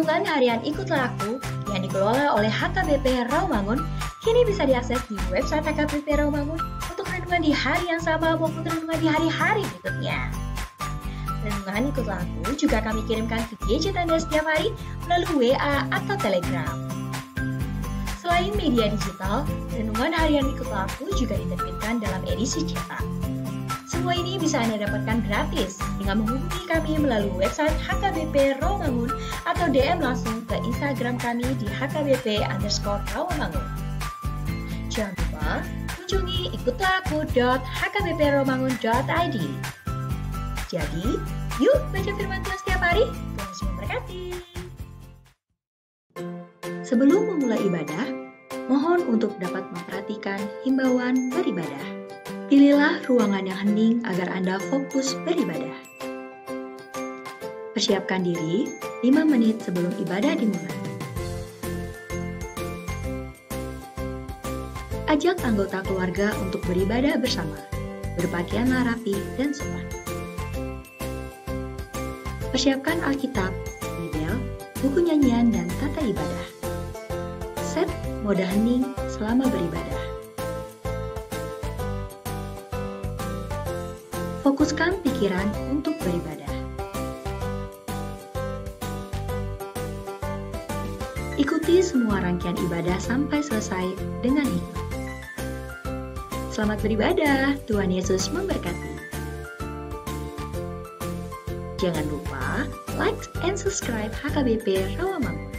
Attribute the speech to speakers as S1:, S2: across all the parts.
S1: Renungan harian Ikutlah Aku yang dikelola oleh HKBP Rawamangun kini bisa diakses di website HKBP Rawamangun untuk renungan di hari yang sama maupun renungan di hari-hari berikutnya. Renungan Ikutlah Aku juga kami kirimkan ke gadget Anda setiap hari melalui WA atau Telegram. Selain media digital, renungan harian Ikutlah Aku juga diterbitkan dalam edisi cetak. Semua ini bisa Anda dapatkan gratis dengan menghubungi kami melalui website HKBP Rawamangun atau DM langsung ke Instagram kami di HKBP_Rawamangun. Jangan lupa kunjungi ikutlahku.hkbprawamangun.id. Jadi, yuk baca firman Tuhan setiap hari. Tuhan memberkati. Sebelum memulai ibadah, mohon untuk dapat memperhatikan himbauan beribadah. Pilihlah ruangan yang hening agar Anda fokus beribadah. Persiapkan diri 5 menit sebelum ibadah dimulai. Ajak anggota keluarga untuk beribadah bersama. Berpakaianlah rapi dan sopan. Persiapkan Alkitab, Bibel, buku nyanyian, dan tata ibadah. Set mode hening selama beribadah. Fokuskan pikiran untuk beribadah. Ikuti semua rangkaian ibadah sampai selesai dengan hikmat. Selamat beribadah, Tuhan Yesus memberkati. Jangan lupa like and subscribe HKBP Rawamangun.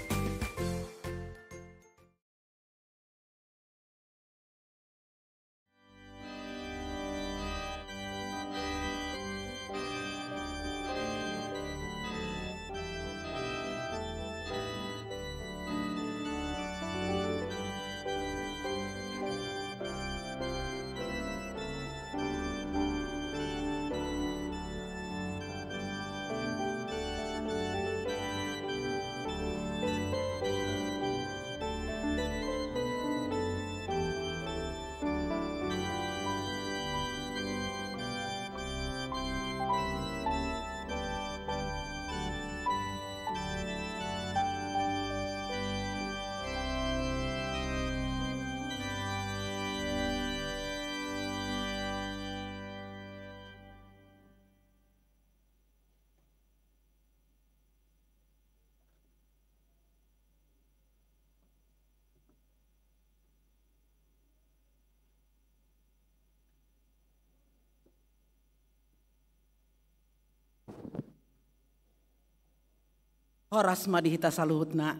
S2: Horas madihita saluhutna.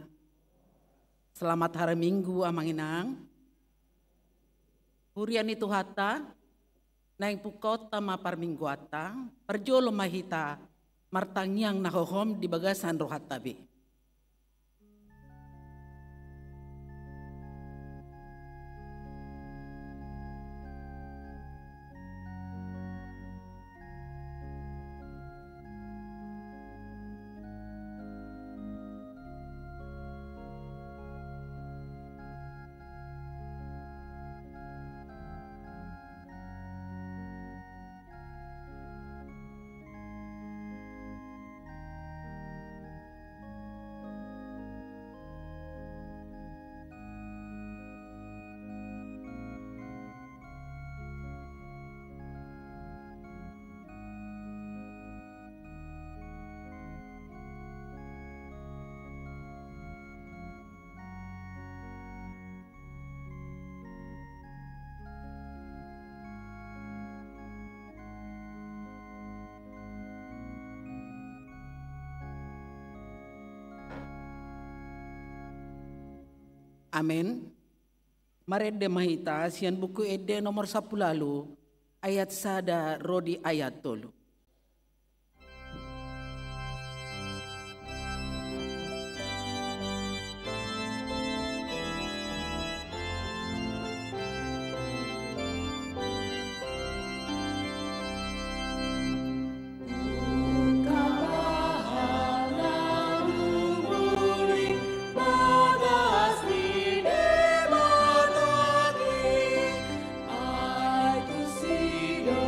S2: Selamat hari Minggu amanginang. Hurian itu hata, naing pukot tama par minggu atang, perjolo mahita, martangyang nahohom di bagasan rohat tabi. Amin. Marede mahita sian buku ede nomor 10 lalu ayat sada rodi ayat tolu.
S3: I to see no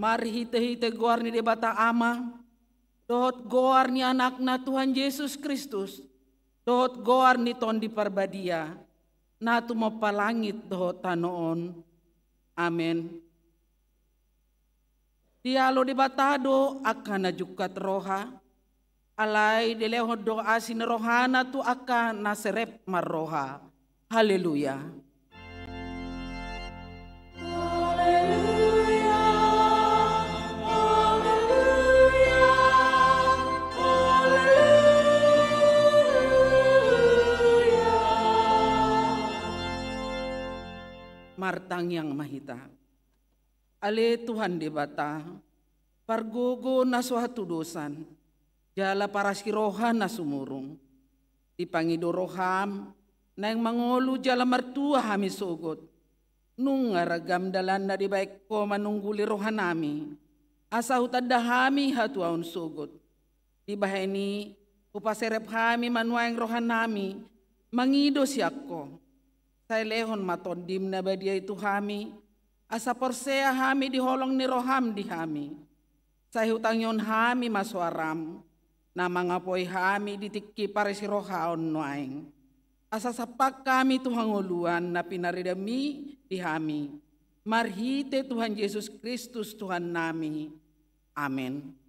S2: Mari hite-hite goar ni debata ama, dohot goar ni anakna Tuhan Yesus Kristus, dohot goar ni ton di parbadia, na tumapalangit dohot tanoon. Amen. Dialo debatado akan najukat roha, alay deleho doa sin rohana tu akan naserep marroha. Haleluya. Martang yang mahita. Ale Tuhan debata, pargogo na suatu dosan, jala para sirohan na sumurung. Dipangido roham, na yang mangolu jala martua hami sogot. Nung ngaragam dalan na di baik ko manungguli rohan nami, asa hutada hami hatuaun sogot. Di bahani, upaserep hami manuaing rohan nami, mangido siyak ko. Saya lehon matondim na badia itu hami, asa porsea hami diholong ni roham di hami. Saya hutang yon hami maswaram, na mangapoi hami ditikki parisi rohaon noaing. Asa sapak kami Tuhan uluan na pinaridami di hami. Marhite Tuhan Yesus Kristus Tuhan nami. Amen.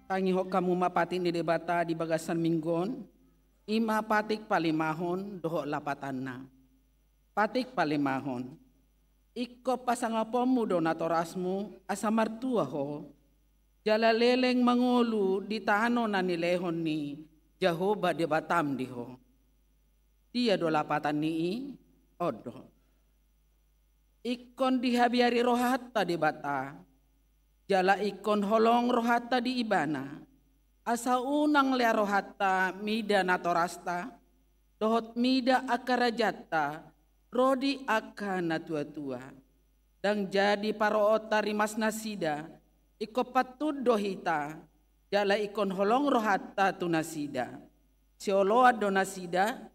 S2: Tangi ho kamu mapati ni debata di bagasan minggon, ima patik palimahon doho lapatanna. Patik palimahon, iko pasangapomu donatorasmu asa martua ho, jala leleng mangolu di tano na nilehon ni Jehovah debatam diho. Dia do lapatan ni odo. Ikon dihabiari rohata debata, jala ikon holong rohata di ibana, asa unang lea rohata mida natorasta, dohot mida akarajata, rodi akana tua-tua, dan jadi paroota rimas nasida, iko patud dohita, jala ikon holong rohata tu nasida, sioloa do nasida,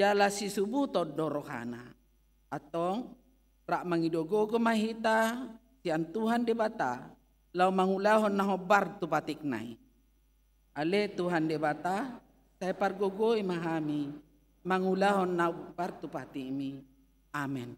S2: jala si subuto do rohana, atong rak mangidogogo mahita, sian Tuhan debata, lau mangulahon na hobar tu patiknai. Ale Tuhan debata, saya pargogo imahami, mangulahon na hobar tu patimi. Amen.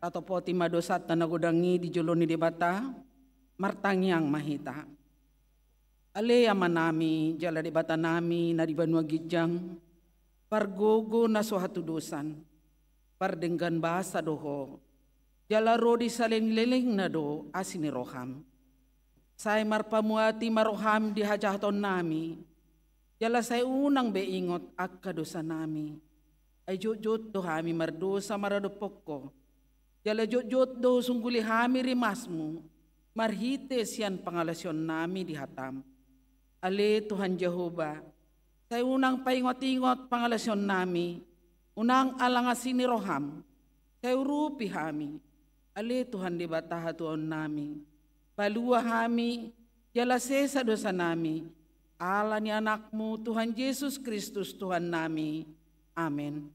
S2: Atau poti madosat tanagodangi di joloni debata, martangyang mahita. Ale amanami, jala debata nami, na di Banua Gijang, pargogo na suatu dosan, pardenggan bahasa doho, jala rodi saling leleng na do asini roham. Saya marpamuati maroham di hajaton nami, jala saya unang beingot akka dosa nami. Ay jujut do hami mardosa maradopokko, jala jojot do sungguli hami rimasmu, marhite sian pangalasyon nami di hatam. Ale Tuhan Jehovah, saya unang paingot-ingot pangalasyon nami, unang alangasini roham, saya urupi hami. Ale Tuhan di bataha tuon nami, palua hami, jala sesa dosa nami, ala ni anakmu Tuhan Yesus Kristus Tuhan nami. Amin.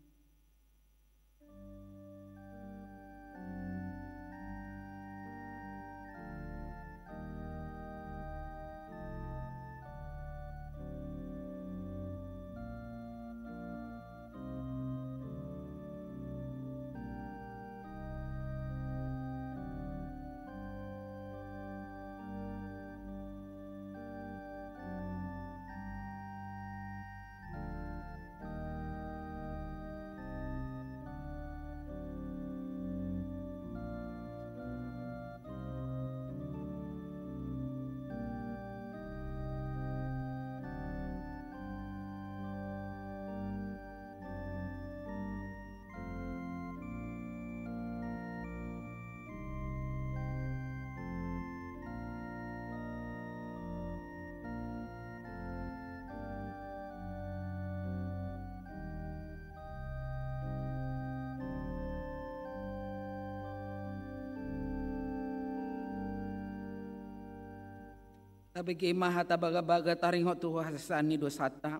S2: Tabigi mahata baga-baga taringo tuha sani dosata.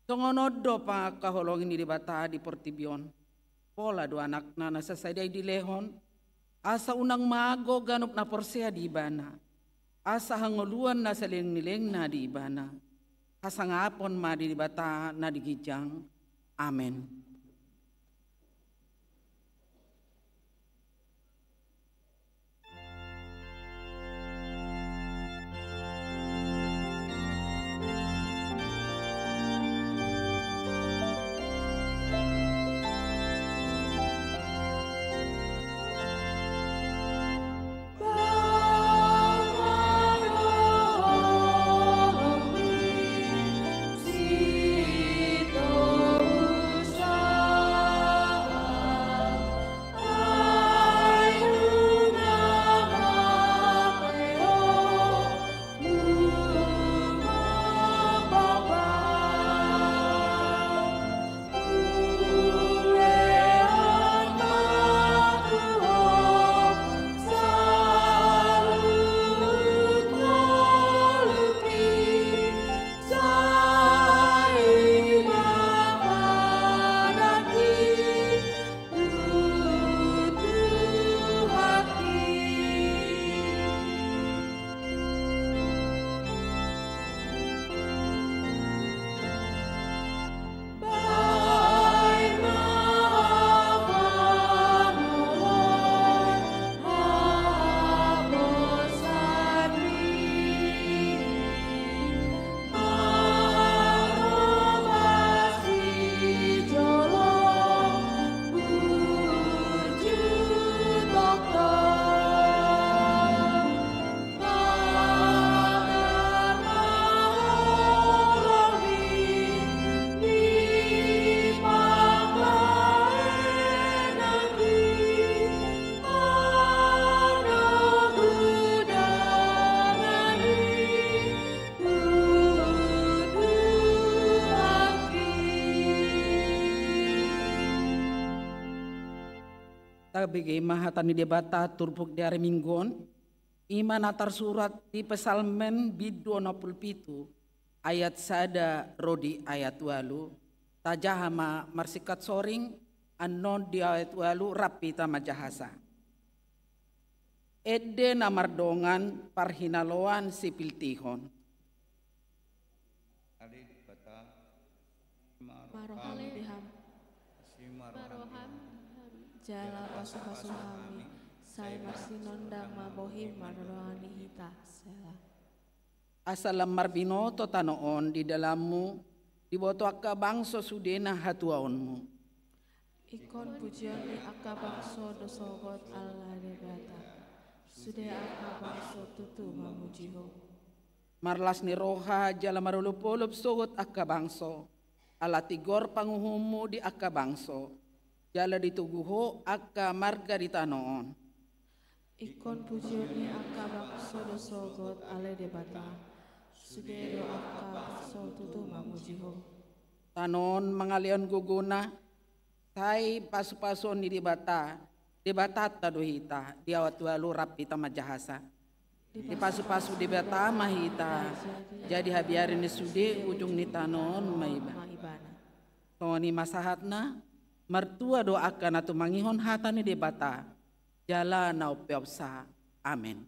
S2: Tongonodo pa kaholongin di bata di Portibion. Pola do anak na nasasaday di lehon. Asa unang mago ganup na porsea di ibana. Asa hangoluan na saling-niling na di ibana. Kasangapon ma di bata na di Gijang. Amen. Tabege mahatani debata turpuk dari minggon, ima natar surat di pesalmen bidu 27 ayat sada rodi ayat walu, tajahama marsikat soring anon di ayat walu rapi tama jahasa. Ede namardongan parhinaloan sipil tihon.
S3: Maroham diham jala pasuhami sai marsinondang mabohim marohani hita sela.
S2: Asalam marbinoto tanoon di dalammu diboto akka bangso sudena hatuaonmu.
S3: Ikon pujioni akka bangso dosogot Allah debata sude akka bangso tutu mamujiho.
S2: Marlas ni roha jala marulupulup sugot akka bangso. Ala tigor panguhumu di akka bangso, jala dituguho akka marga di tanoon.
S3: Ikon pujioni akka bangso dosogot ale debata, sudero akka bangso tutu mamujiho.
S2: Tanoon mangalion guguna, say pasu-pasun ni debata taduhita, diawat walu rapi tamajahasa. Di pasu-pasu debata mahita, jadi habiarin ni sude ujung ni tanoon maibana. Toni masahatna mertua doakan atau mangihon hatani debata jala nau peopsa. Amin.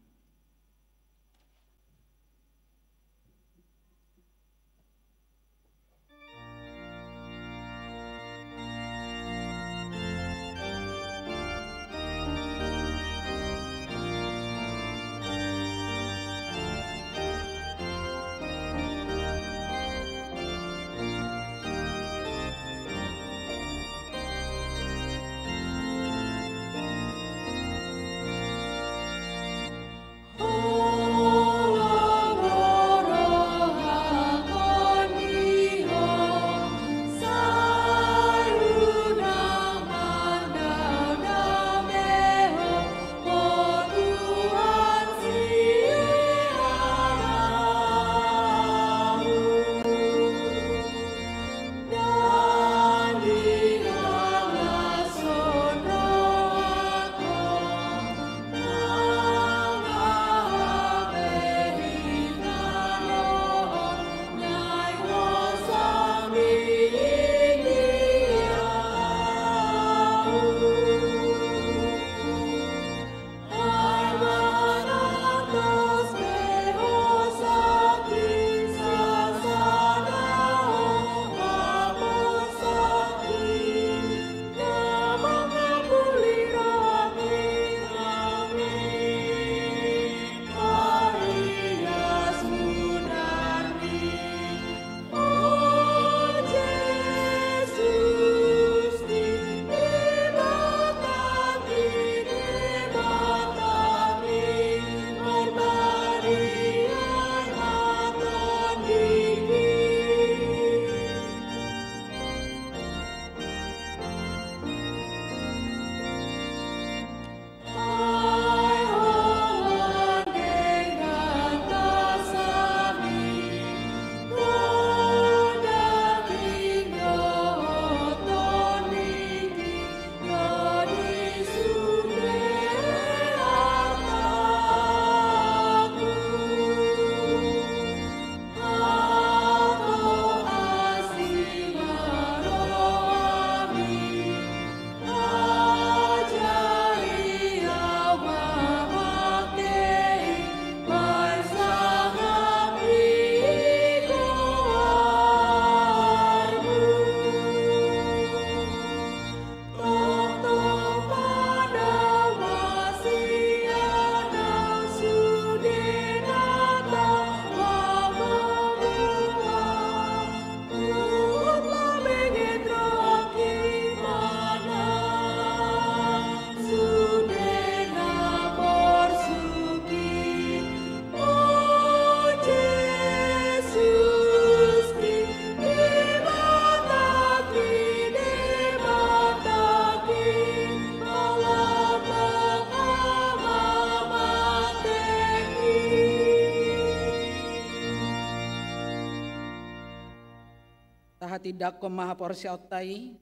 S2: Tahati dakon maha porsi autai,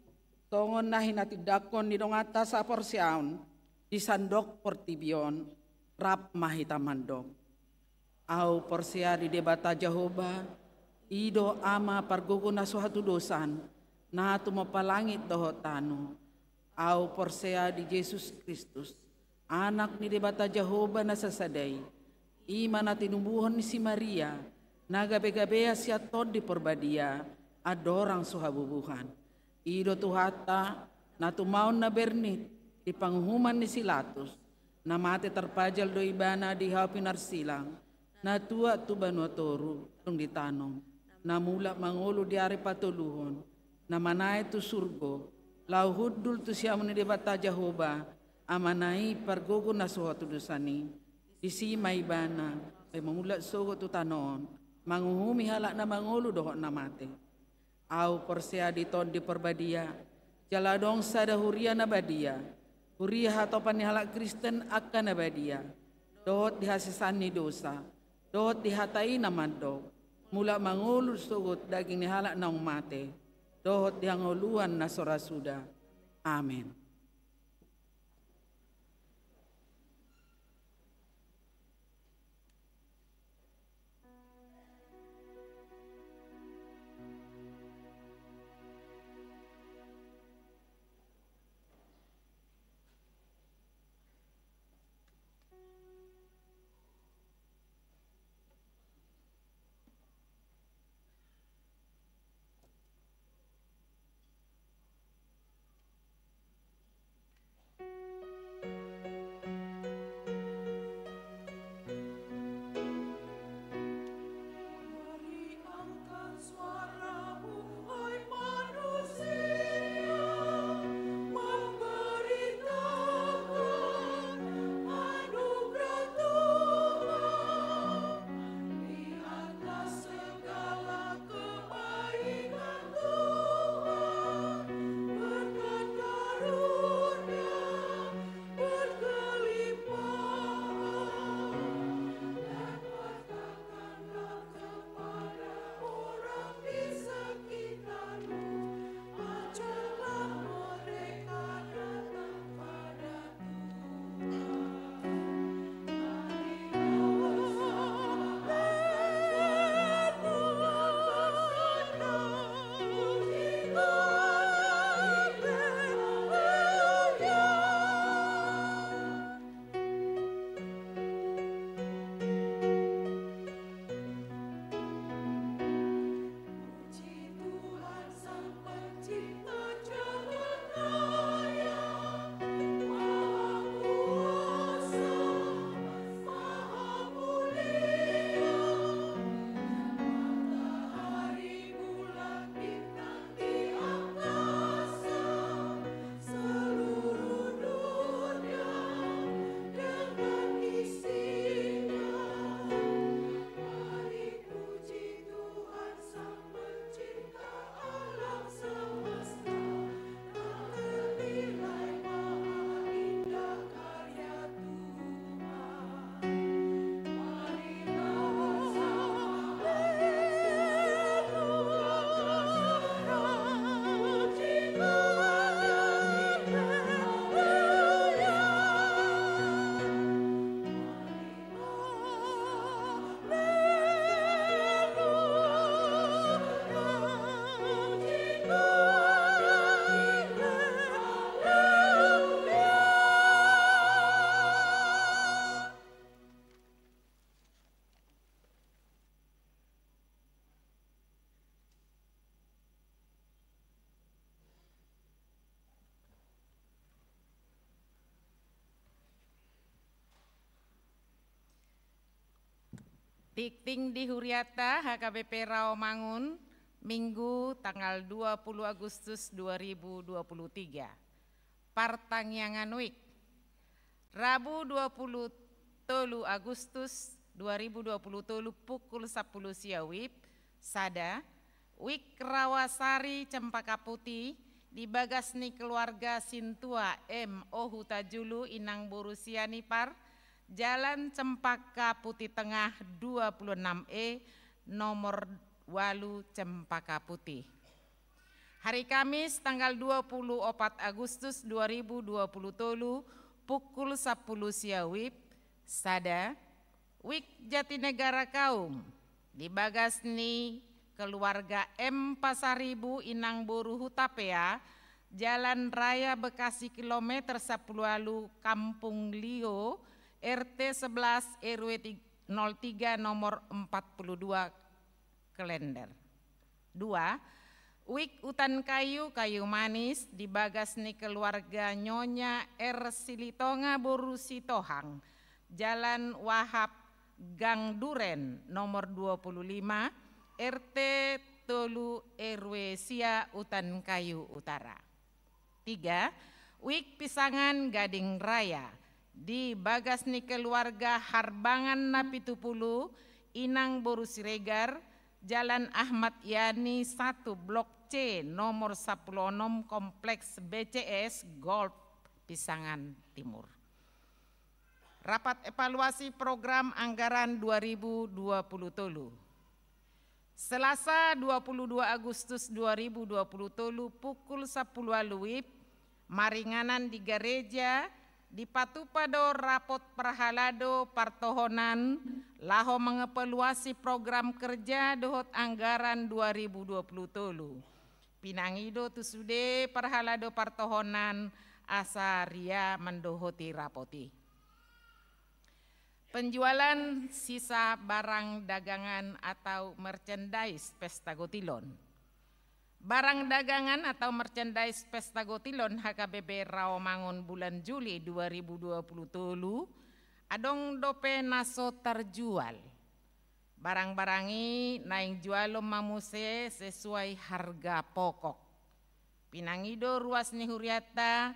S2: tongon nahin ati dakon di dong atas sa porsiaun, di sandok portibion rap mahita mandok. Au porsia di debata Jehovah, ido ama pargogo na suatu dosan, na tu mapalangit doho tanu. Au porsia di Yesus Kristus, anak ni debata Jehovah na sasadai, ima na tinumbuhon ni si Maria, na gabe-gabea siya tod di porbadia, adorang suhabubuhan. Ido tuhata, na tumaon na bernit, di panghuman ni Silatus, na mati terpajal do ibana di hapin arsilang, na tua tu banuatoru, tung ditanong, na mula mangulo di ari patuluhon, na manay tu surgo, lau hudul tu siya ni debata Jehovah, amanay pargogo na suhatu dosani, isi maibana, ay mamula sogo tu tanon, manguhumi halak na mangulo doho na mati. Au porsia di ton di perbadia, jaladong sada huria na badia, huria hatopan ni halak Kristen akan na badia, dohot dihasisani dosa, dohot dihatai na mandok, mula mangulur sugut daging ni halak na mate, dohot dihanguluan na sorasuda. Amin.
S4: Tikting di Huriata HKBP Rawamangun, Minggu tanggal 20 Agustus 2023. Partangyangan Week, Rabu 23 Agustus 2023 pukul 10 siawib, Sada, Week Rawasari Cempaka Putih, di Bagasni keluarga Sintua M. Ohuta Julu Inang Borusiani Par, Jalan Cempaka Putih Tengah 26E nomor 8 Cempaka Putih. Hari Kamis tanggal 24 Agustus 2023 pukul 10 siawip, sada, Wik Jatinegara Kaum, di Bagasni keluarga M Pasaribu Inang Boru Hutapea, Jalan Raya Bekasi kilometer 10 Kampung Lio, RT 11 RW 03 nomor 42 Klender. 2. Wik Utan Kayu Manis di Bagasni keluarga Nyonya R Silitonga Boru Sitohang, Jalan Wahab Gang Duren nomor 25 RT Tolu RW Sia Utan Kayu Utara. 3. Wik Pisangan Gading Raya di Bagasni keluarga Harbangan Napitupulu Inang Boru Siregar, Jalan Ahmad Yani 1 Blok C nomor 16 Kompleks BCS Golf Pisangan Timur. Rapat evaluasi program anggaran 2020 tolu. Selasa 22 Agustus 2020 tolu pukul 10 WIB, maringanan di gereja di Patupado rapot perhalado partohonan laho mengevaluasi program kerja dohot anggaran 2020 tolu. Pinangido tusude perhalado partohonan asaria mendohoti rapoti. Penjualan sisa barang dagangan atau merchandise Pesta Gotilon. Barang dagangan atau merchandise Pesta Gotilon HKBP Rawamangun bulan Juli 2020 tolu adong dope naso terjual. Barang-barangi naing jualo mamuse sesuai harga pokok. Pinangido ruas nihuriata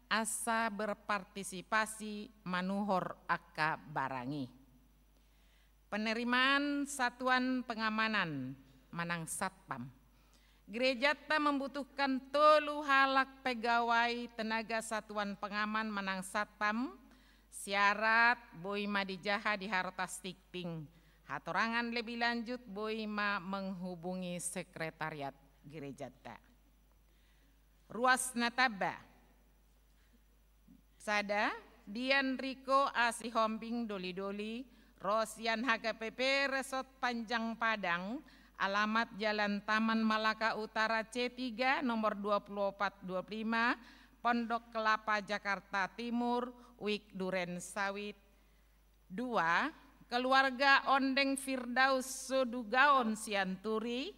S4: asa berpartisipasi manuhor akka barangi. Penerimaan satuan pengamanan manang satpam. Gereja ta membutuhkan tolu halak pegawai tenaga satuan pengaman manang satpam. Syarat boi ma dijaha di hartas tikting. Hatorangan lebih lanjut boi ma menghubungi sekretariat gereja ta. Ruas nataba. Sada, Dian Riko Asi Hombing Doli-Doli, Rosian HKPP Resort Panjang Padang, alamat Jalan Taman Malaka Utara C3 nomor 2425, Pondok Kelapa Jakarta Timur, Wik Duren Sawit. 2. Keluarga Ondeng Firdaus Sodugaon Sianturi,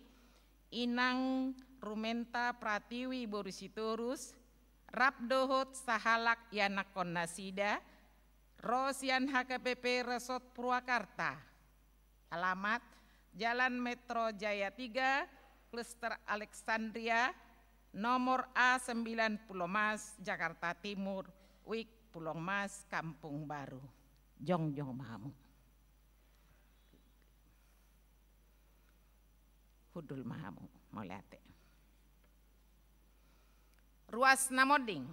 S4: Inang Rumenta Pratiwi Borisitorus, Rabdohot Sahalak Yanakon Nasida, Rosian HKPP Resort Purwakarta. Alamat Jalan Metro Jaya 3, Kluster Alexandria, nomor A9 Pulau Mas, Jakarta Timur, Wik Pulau Mas, Kampung Baru. Jongjong mahamu. Hudul mahamu, moliate. Ruas Namoding.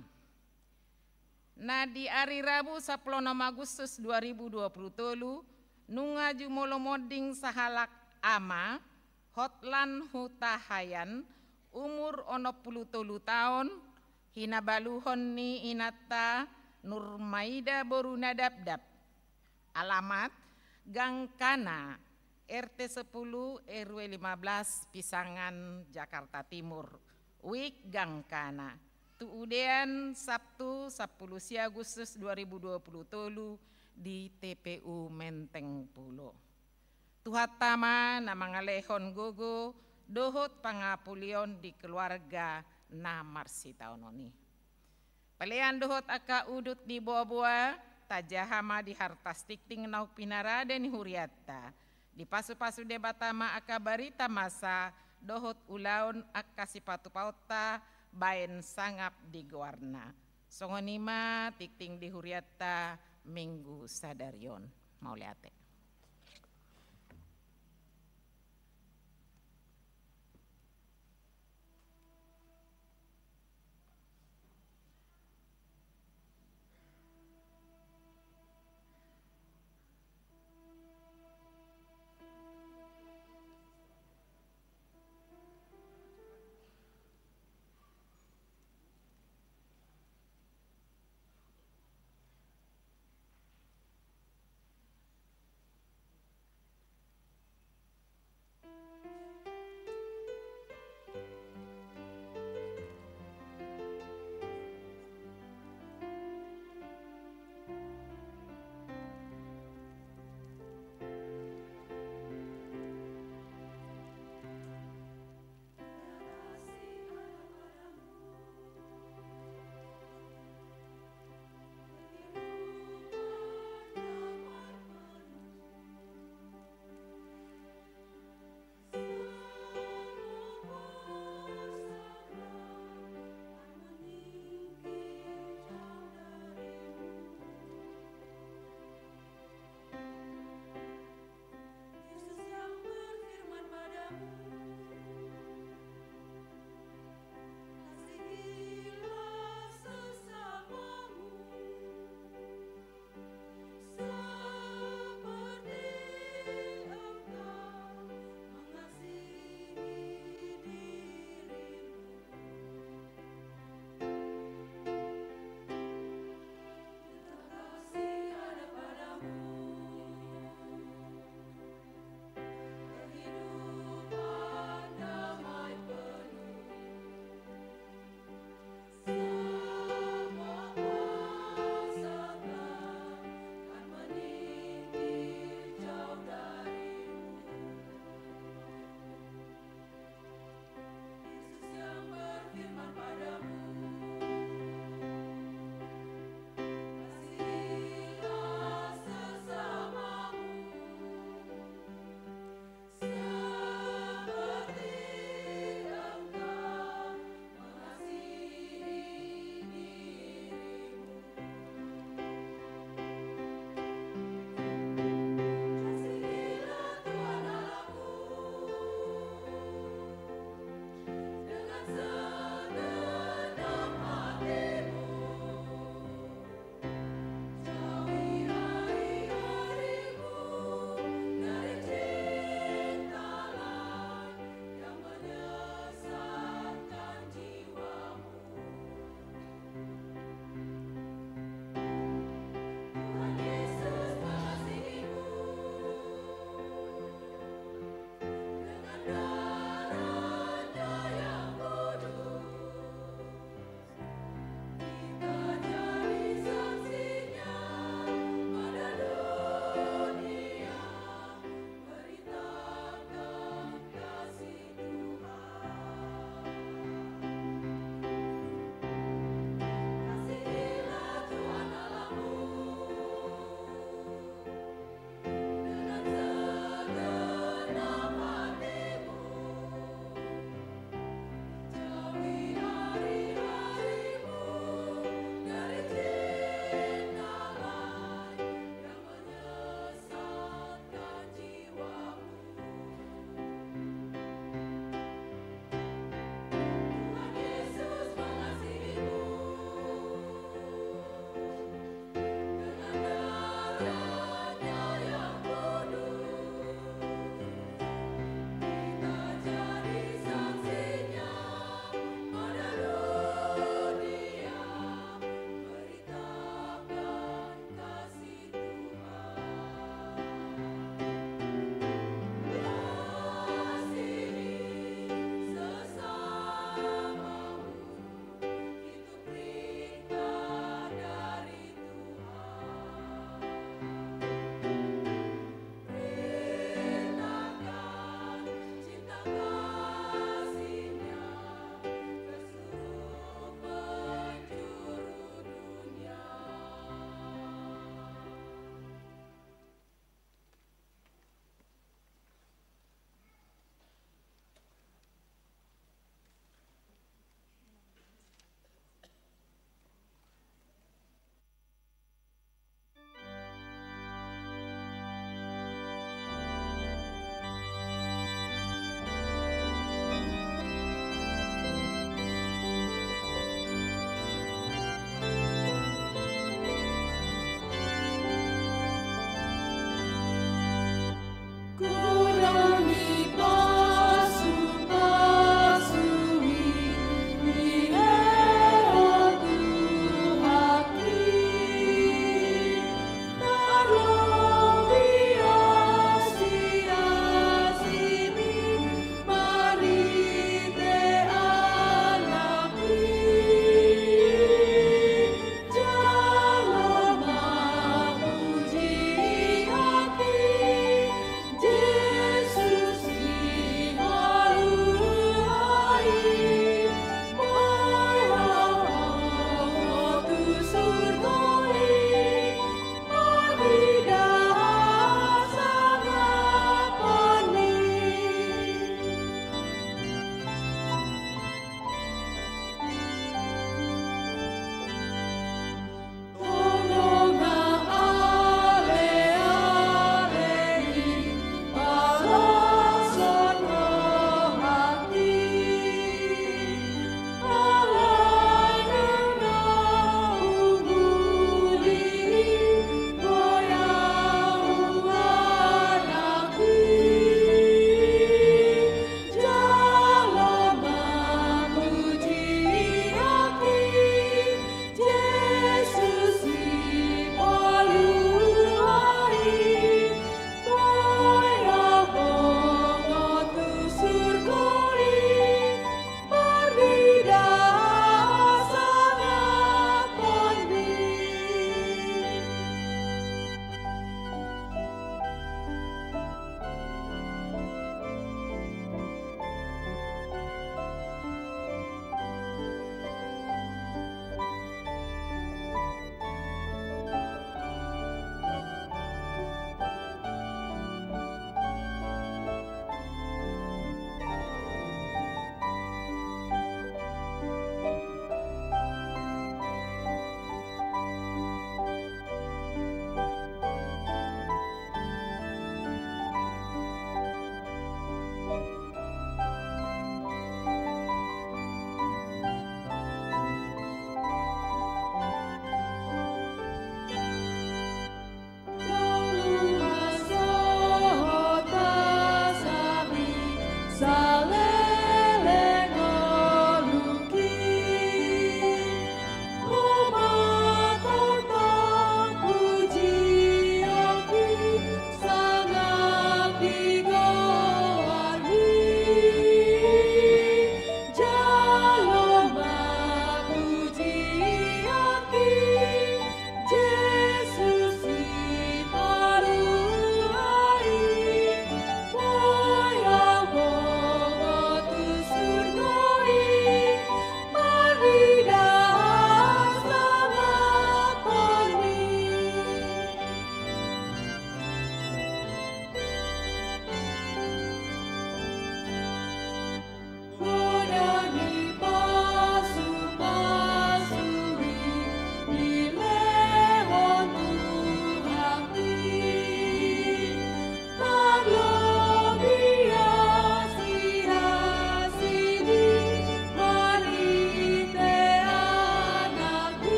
S4: Nah di hari Rabu 16 Agustus 2020 tolu nungaju molomoding sahalak ama hotlan hutahayan umur 60 tahun hina baluhon ni inata Nurmaida Borunadabdab. Alamat Gang Kana RT 10 RW 15 Pisangan Jakarta Timur. Wik Gang Kana. Tuudean Sabtu 10 Agustus 2020 tolu di TPU Menteng Pulo. Tuhatama na mga lehon gogo dohot pangapulion di keluarga na marsitaononi. Palian dohot aka udut di buah-buah tajahama di hartas tikting nau pinarada ni huriata. Di pasu-pasu debatama aka barita masa dohot ulaun akka sipatu pauta baen sangap di goarna. Songonima tikting di huriata minggu sadarion. Mau liate.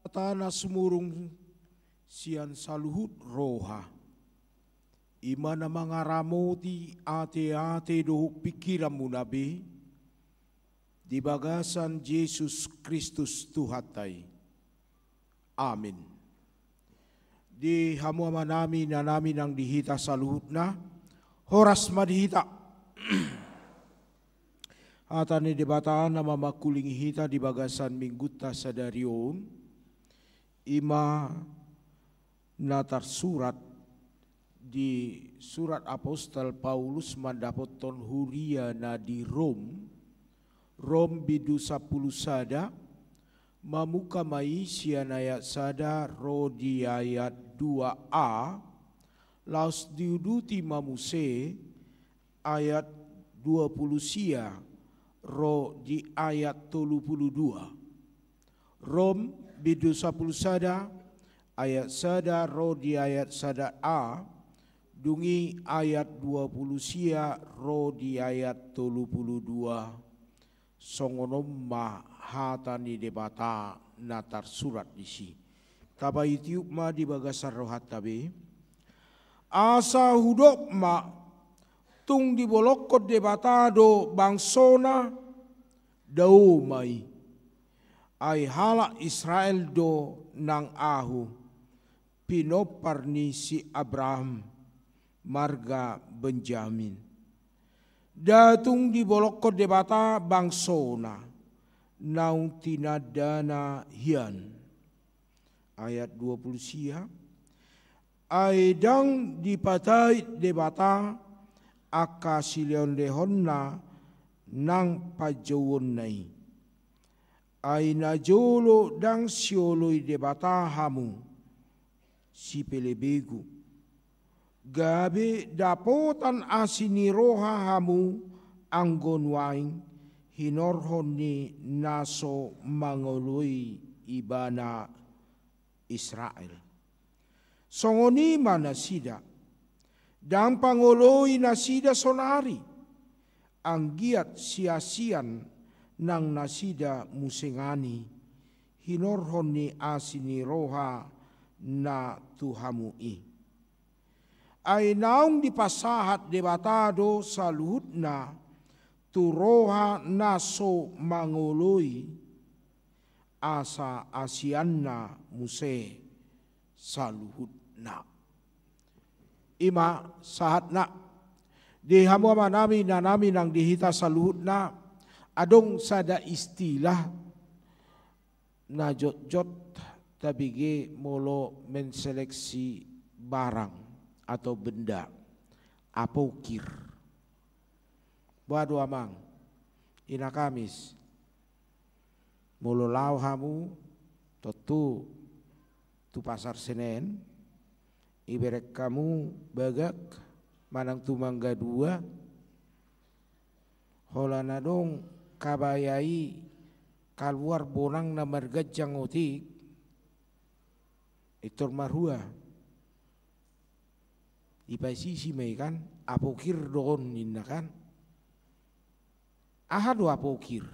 S5: tanah sumurung sian saluhut roha. Imana mangaramoti ate-ate dohuk pikiranmu nabi. Di bagasan Yesus Kristus Tuhatai. Amin. Di hamuama nami na nami nang dihita saluhut na. Horas madihita. Atani debataan na mamakuling hita di bagasan mingguta sadarion. Ima natar surat di surat Apostol Paulus mandapoton huria na di Rom bidu 10 sada mamuka maisian ayat sada ro di ayat 2a laus diuduti mamuse ayat 20 sia ro di ayat 32 Rom bidu 10 sada ayat sada ro di ayat sada a dungi ayat 20 sia ro di ayat 32 songonom ma hatani debata natar surat disi tabai tiup ma di bagasar rohat tabe asa hudok ma tung di bolokot debata do bangsona dau mai ai hala Israel do nang ahu pinoparni si Abraham marga Benjamin datung di bolokot debata bangsona naung tinadana hian ayat 20 sia aidang dipatai debata akasilion lehonna nang pajawon nai aina jolo dang sioloi debata hamu si pelebegu gabe dapotan asini roha hamu anggon waing hinorhon ni naso mangoloi ibana Israel. Songoni mana sida dan pangoloi nasida sonari anggiat sia-sian nang nasida musengani hinorhon ni asini roha na tuhamui. Ai naung dipasahat debatado saluhutna turoha naso mangoloi asa asianna muse saluhutna. Ima sahatna di hamuama nami na nami nang dihita saluhutna adong sada istilah na jot-jot tabige molo menseleksi barang atau benda apokir Waduh amang ina Kamis mulu lau hamu totu tu pasar Senen iberek kamu bagak manang tu mangga 2 holana dong kabayai kaluar bonang na margajang otik itor marhua ipaisisi may kan apokir doon ninna kan ahado apokir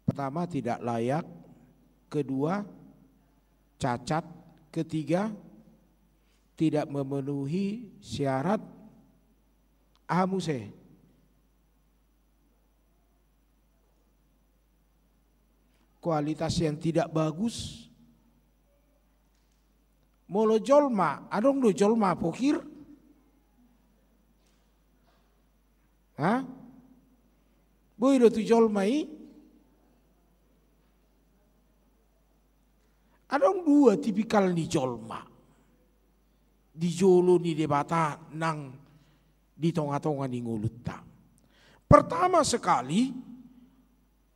S5: pertama tidak layak, kedua cacat, ketiga tidak memenuhi syarat ahamuse. Kualitas yang tidak bagus. Molo jolma, adong do jolma pokir. Hah? Boy do tu jolma i. Adong 2 tipikal ni jolma. Di jolo ni debata nang di tonga-tonga ni ngulutta. Pertama sekali,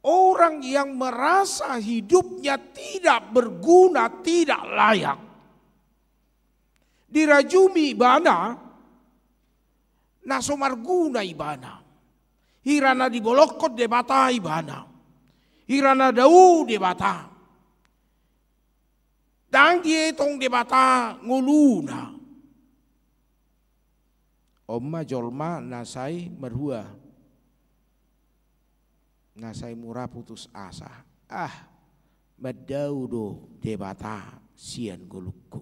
S5: orang yang merasa hidupnya tidak berguna, tidak layak. Dirajumi ibana, naso marguna ibana. Hirana dibolokot debata ibana. Hirana dau debata. Dang dietong debata nguluna. Omma jolma nasai merhua, nasai murah putus asa. Madaudo debata sian golukku.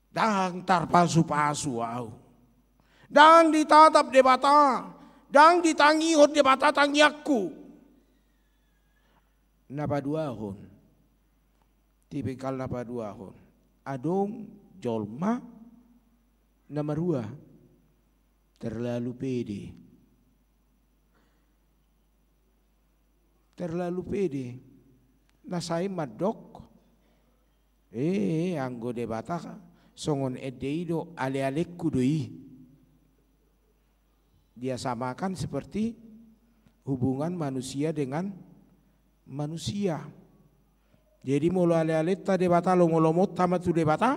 S5: Dang tarpasu-pasu au. Dang ditatap debata, dang ditangihot debata tangyaku. Napaduahon, tipikal napaduahon. Adong jolma namarua terlalu pede. Terlalu pede. Nasai madok. Anggo debata songon edeido ale-alekku doi. Dia samakan seperti hubungan manusia dengan manusia. Jadi molo ale-ale ta debata longolomot sama tu debata.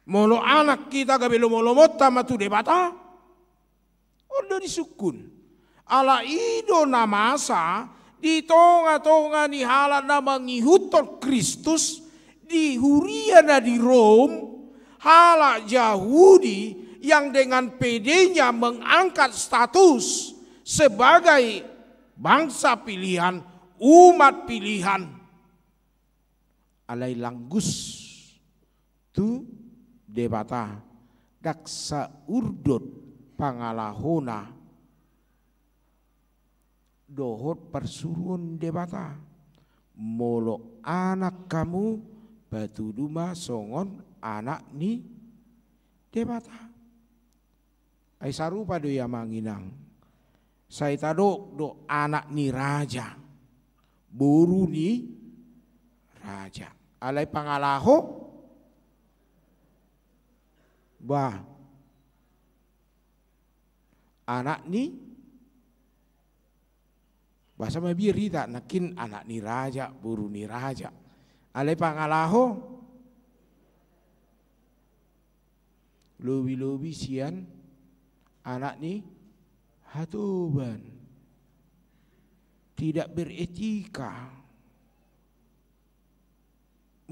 S5: Molo anak kita gabe lomolomot sama tu debata. Odo disukun. Ala ido namasa di tonga-tonga ni halat na mangihutor Kristus di huria na di Rom, halak Yahudi yang dengan pedenya mengangkat status sebagai bangsa pilihan, umat pilihan. Alai langgus tu debata daksa urdot pangalahona dohot persuruan debata molo anak kamu batu duma songon anak ni debata ai sarupa do ya manginang sai tado do anak ni raja buru ni raja alai pangalaho bah anak ni bahasa mabiri tak nakin anak ni raja, buru ni raja. Alai pangalaho lobi-lobi sian anak ni hatuban. Tidak beretika.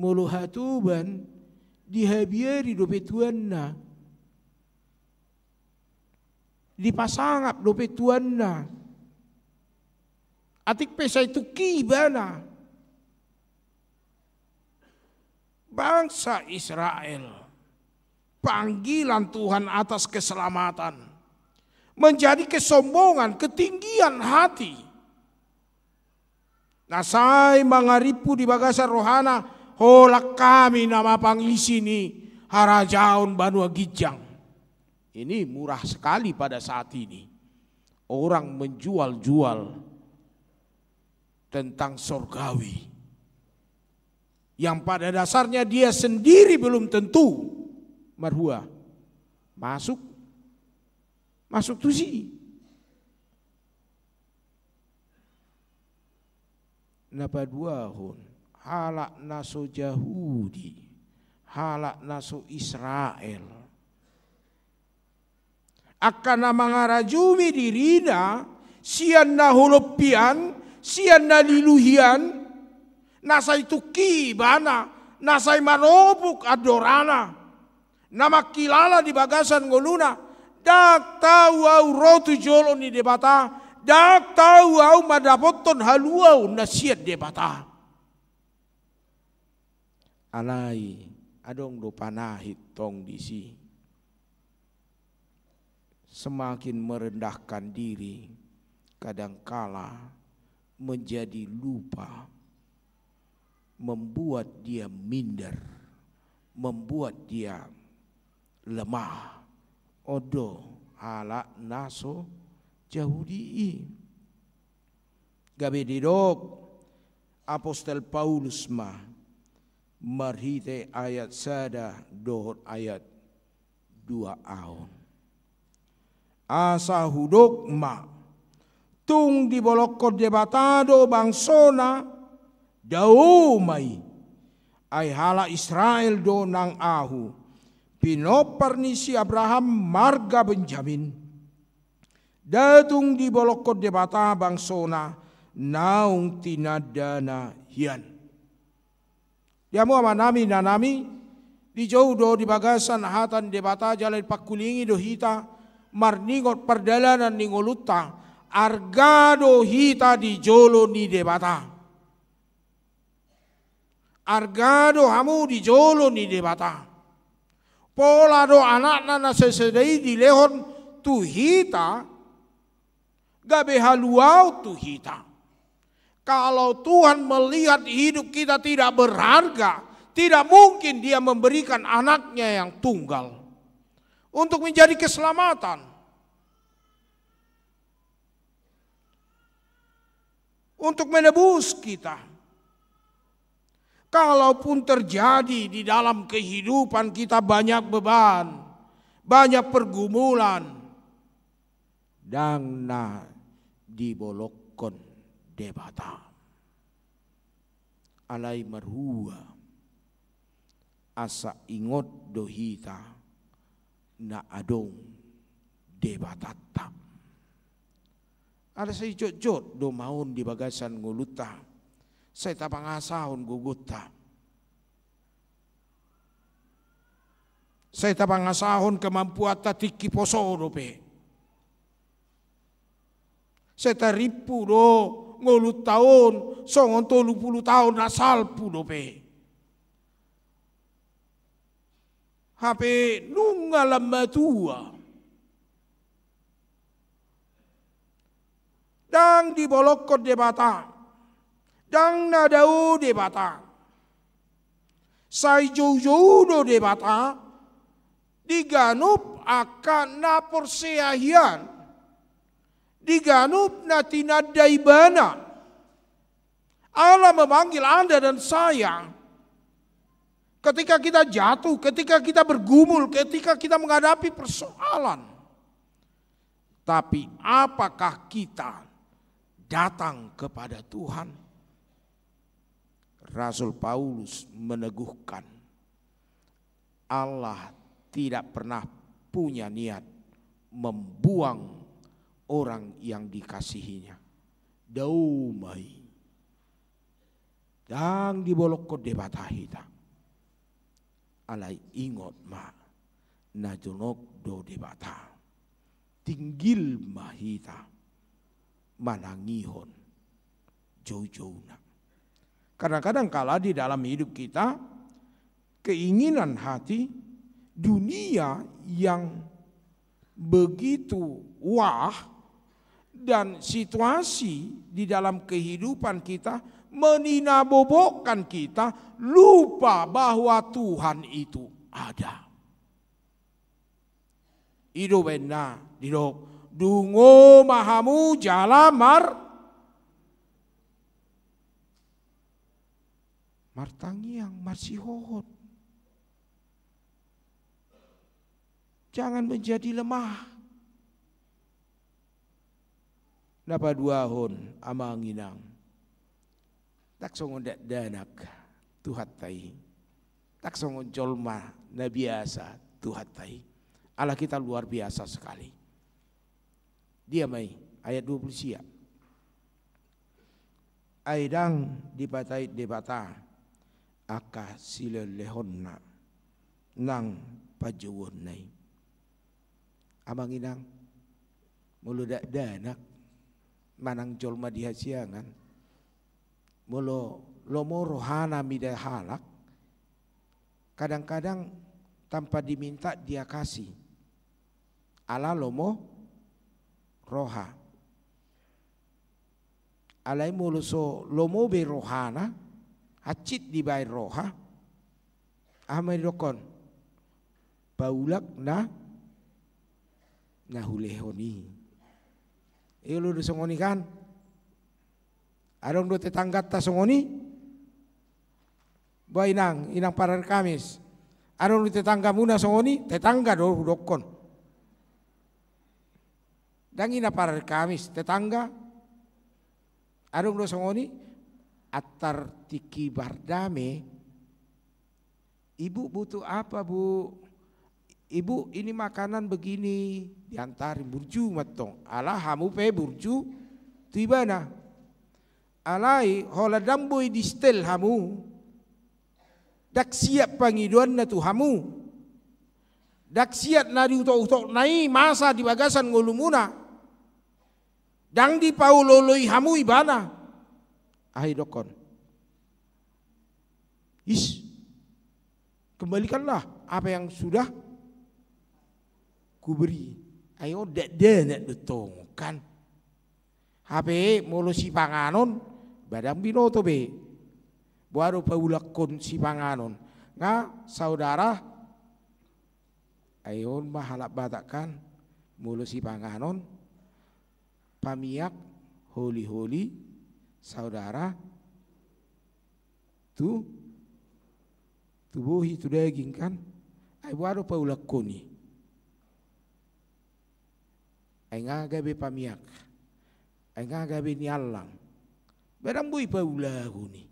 S5: Mulu hatuban dihabiari dope tuanna. Dipasangap dope tuanna. Atik pesa itu kibana. Bangsa Israel. Panggilan Tuhan atas keselamatan. Menjadi kesombongan, ketinggian hati. Nasai mangaripu di bagasa rohana. Holak kami nama pangisi ni harajaon Banua Gijang. Ini murah sekali pada saat ini. Orang menjual-jual tentang sorgawi yang pada dasarnya dia sendiri belum tentu marhua masuk tusi napaduahun halak naso Yahudi halak naso Israel akan mangarajumi dirina sian naholopian sian naliluhian nasai tuki bana nasai manobuk adorana nama kilala di bagasan ngoluna dak tahu au rotu jolo ni debata dak tahu au madapoton haluau nasiat debata alai adong do panahit tong disi semakin merendahkan diri kadangkala menjadi lupa, membuat dia minder, membuat dia lemah. Odo halak naso Yahudi. Gabe didok Apostel Paulus marhite ayat sada dohot ayat 2 ahon. Asa hudok tung di bolokot debatado bangsona daumai ay hala Israel do nang ahu pinopar ni si Abraham marga Benjamin datung di bolokot debata bangsona naung tinadana hian diamu amanami nanami di jauh do di bagasan hatan de bata jalan pakulingi do hita marningot perdalanan ningolutta argado hita di jolo ni de bata argado hamu di jolo ni de bata pola do anak nana sesedai di lehon tu hita gabe haluau tu hita. Kalau Tuhan melihat hidup kita tidak berharga, tidak mungkin Dia memberikan anaknya yang tunggal untuk menjadi keselamatan, untuk menebus kita. Kalaupun terjadi di dalam kehidupan kita banyak beban, banyak pergumulan, dangna dibolokon debata alai marhua asa ingot dohita na adong debatata. Ada saya jot do maun di bagasan nguluta saya tapangasahon guguta saya tapangasahon kemampuan tatiki poso dope saya taripu do ngulut tahun, songon 30 tahun asal pudo pe. HP nunga lama tua. Dang dibolokot de bata. Dang nadau de bata. Sai jauh-jauh do de bata. Diganup akan na perseahian. Diganup na tinadai bana. Allah memanggil Anda dan saya. Ketika kita jatuh, ketika kita bergumul, ketika kita menghadapi persoalan. Tapi apakah kita datang kepada Tuhan? Rasul Paulus meneguhkan. Allah tidak pernah punya niat membuang orang yang dikasihinya. Daumai. Dang dibolok ko debata hita. Alai ingot ma. Najonok do debata. Tinggil mahita. Manangihon. Jauh-jauh. Kadang-kadang kala di dalam hidup kita. Keinginan hati. Dunia yang begitu wah. Dan situasi di dalam kehidupan kita meninabobokkan kita lupa bahwa Tuhan itu ada. Ido bena didok dungo mahamu jalamar martangiang marsihohot. Jangan menjadi lemah. Napa duahon amanginang. Tak songon danak Tuhan tai. Tak songon jolma na biasa Tuhan tai. Allah kita luar biasa sekali. Dia mai ayat 20 siap. Aidang dibatai debata aka sila lehonna nang pajuwon nai. Amanginang muludak danak manang jolma dihasiangan molo lomo rohana mida halak kadang-kadang tanpa diminta dia kasih ala lomo roha alai molo so lomo be rohana hacit di bai roha amai dokon baulak na hulehoni. Lu do songoni kan? Adong do tetangga ta songoni? Boy inang parar Kamis. Adong do tetangga muna songoni? Tetangga do dokon. Dang ina parar Kamis tetangga. Adong do songoni? Atar tiki bardame. Ibu butuh apa bu? Ibu ini makanan begini diantarin burju matong. Alah hamu pe burju tiba na. Alai hola damboi di stel hamu. dak siap pangiduan na Tuhamu. Dak siap na diutok-utok nai masa di bagasan ngulumuna. Dang di pauloloi hamu ibana. Ahai dokon. Kembalikanlah apa yang sudah kuberi. Ayo dak nak detong kan. HP mulu si panganon badang binoto be. Baru paulakon si panganon. Nga saudara ayon mahalap batakan mulu si panganon pamiak holi-holi saudara tu tubuhi tu daging kan ay baru paulakoni ay nga gabi pamiak ay nga gabi ni alang barang bui paulahuni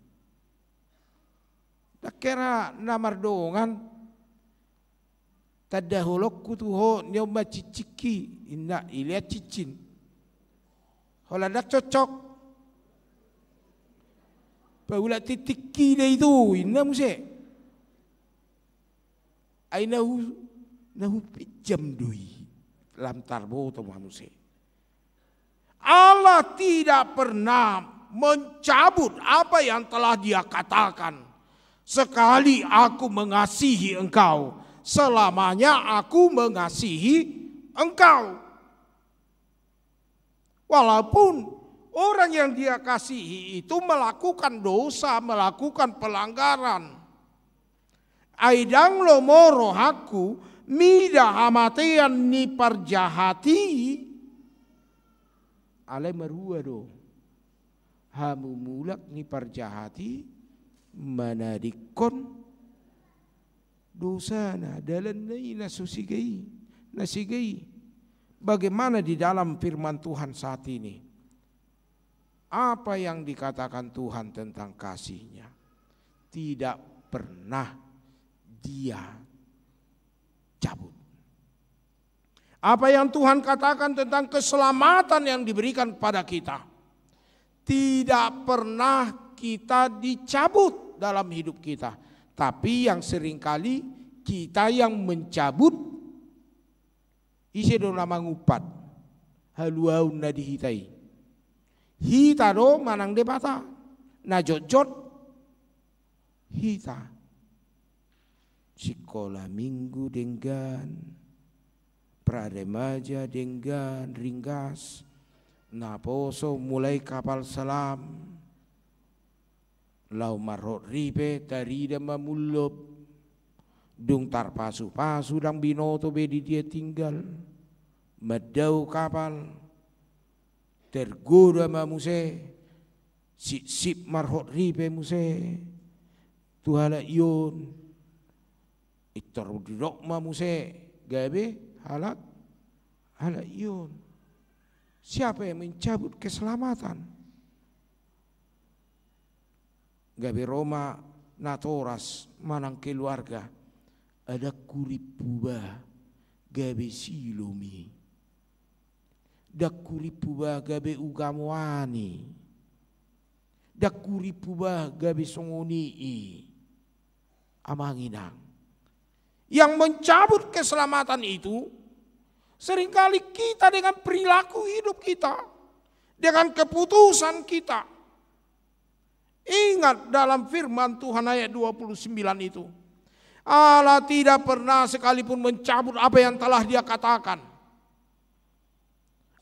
S5: dakera namardongan tadahulok kutuho nyoma ciciki inna iliat cicin holadak cocok paula titiki deh itu inna muse ay nahu pinjam dui lam tarbo to muse Allah tidak pernah mencabut apa yang telah Dia katakan. Sekali aku mengasihi engkau, selamanya aku mengasihi engkau. Walaupun orang yang Dia kasihi itu melakukan dosa, melakukan pelanggaran. Aidang lomoro haku mida hamatean ni parjahati ale merua do hamu mulak ni parjahati manadikon dosana dalam nasigai. Bagaimana di dalam firman Tuhan saat ini? Apa yang dikatakan Tuhan tentang kasih-Nya? Tidak pernah Dia cabut. Apa yang Tuhan katakan tentang keselamatan yang diberikan kepada kita, tidak pernah kita dicabut dalam hidup kita. Tapi yang seringkali kita yang mencabut, isi do nama ngupat, haluau na dihitai. Hita do manang debata, na jojot, hita. Sekolah minggu dengan prademaja dengan ringgas, naposo mulai kapal selam, lau marhot ripe tarida mamulop, dung tar pasu-pasu dang binoto bedi dia tinggal, medau kapal, tergoda mamuse, sip marhot ripe muse, tuhala ion, itor didok mamuse, gabe halak ion. Siapa yang mencabut keselamatan? Gabe Roma natoras manang keluarga ada kuripuba gabe silomi. Dak kuripuba gabe ugamwani. Dak kuripuba gabe songoni amanginang. Yang mencabut keselamatan itu seringkali kita dengan perilaku hidup kita, dengan keputusan kita. Ingat dalam firman Tuhan ayat 29 itu, Allah tidak pernah sekalipun mencabut apa yang telah Dia katakan.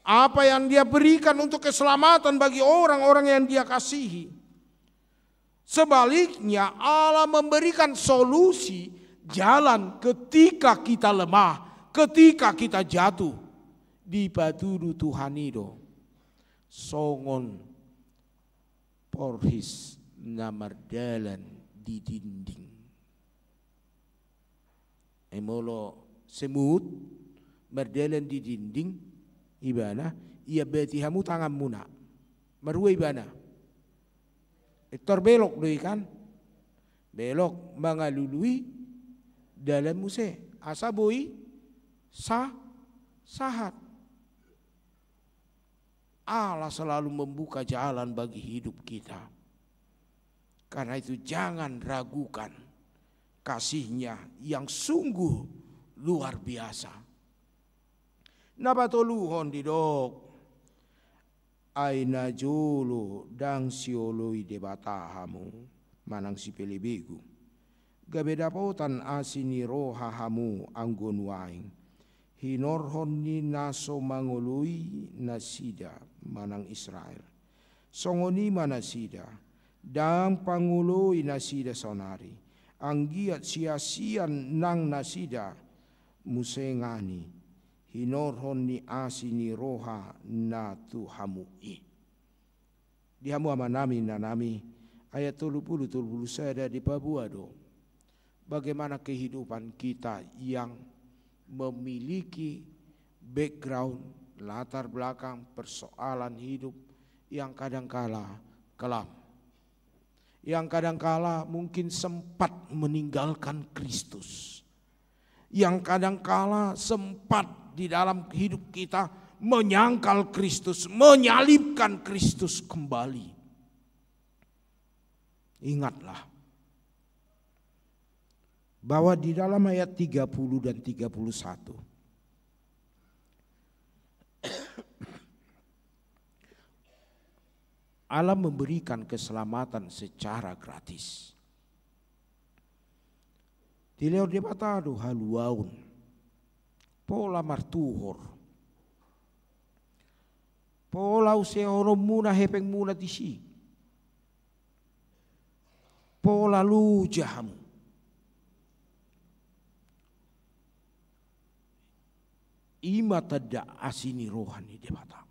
S5: Apa yang Dia berikan untuk keselamatan bagi orang-orang yang Dia kasihi. Sebaliknya Allah memberikan solusi jalan ketika kita lemah, ketika kita jatuh di patudu Tuhan itu. Songon porhis namardalan di dinding. Emolo semut mardalan di dinding ibana ia betihamu tangan muna. Marua ibana. Ektor belok doi kan. Belok mangalului dalam muse asa boi sahat. Allah selalu membuka jalan bagi hidup kita. Karena itu jangan ragukan kasihnya yang sungguh luar biasa. Napatuluhon didok aina jolo dang sioloi debatahamu manang si pelebigu. Gabeda pautan asini roha hamu anggon waing. Hinorhon ni naso mangului nasida manang Israel. Songoni manasida dang pangului nasida sonari. Anggiat sia-sian nang nasida musengani. Hinorhon ni asini roha na tuhamui. Dihamu amanami nanami ayat 30 saya di Pabuado. Bagaimana kehidupan kita yang memiliki background, latar belakang, persoalan hidup yang kadangkala kelam. Yang kadangkala mungkin sempat meninggalkan Kristus. Yang kadangkala sempat di dalam hidup kita menyangkal Kristus, menyalibkan Kristus kembali. Ingatlah bahwa di dalam ayat 30 dan 31 Allah memberikan keselamatan secara gratis. Tileo de batado haluaun pola martuhor pola useoro muna hepeng muna tisi pola lujahamu ima tada asini rohani debata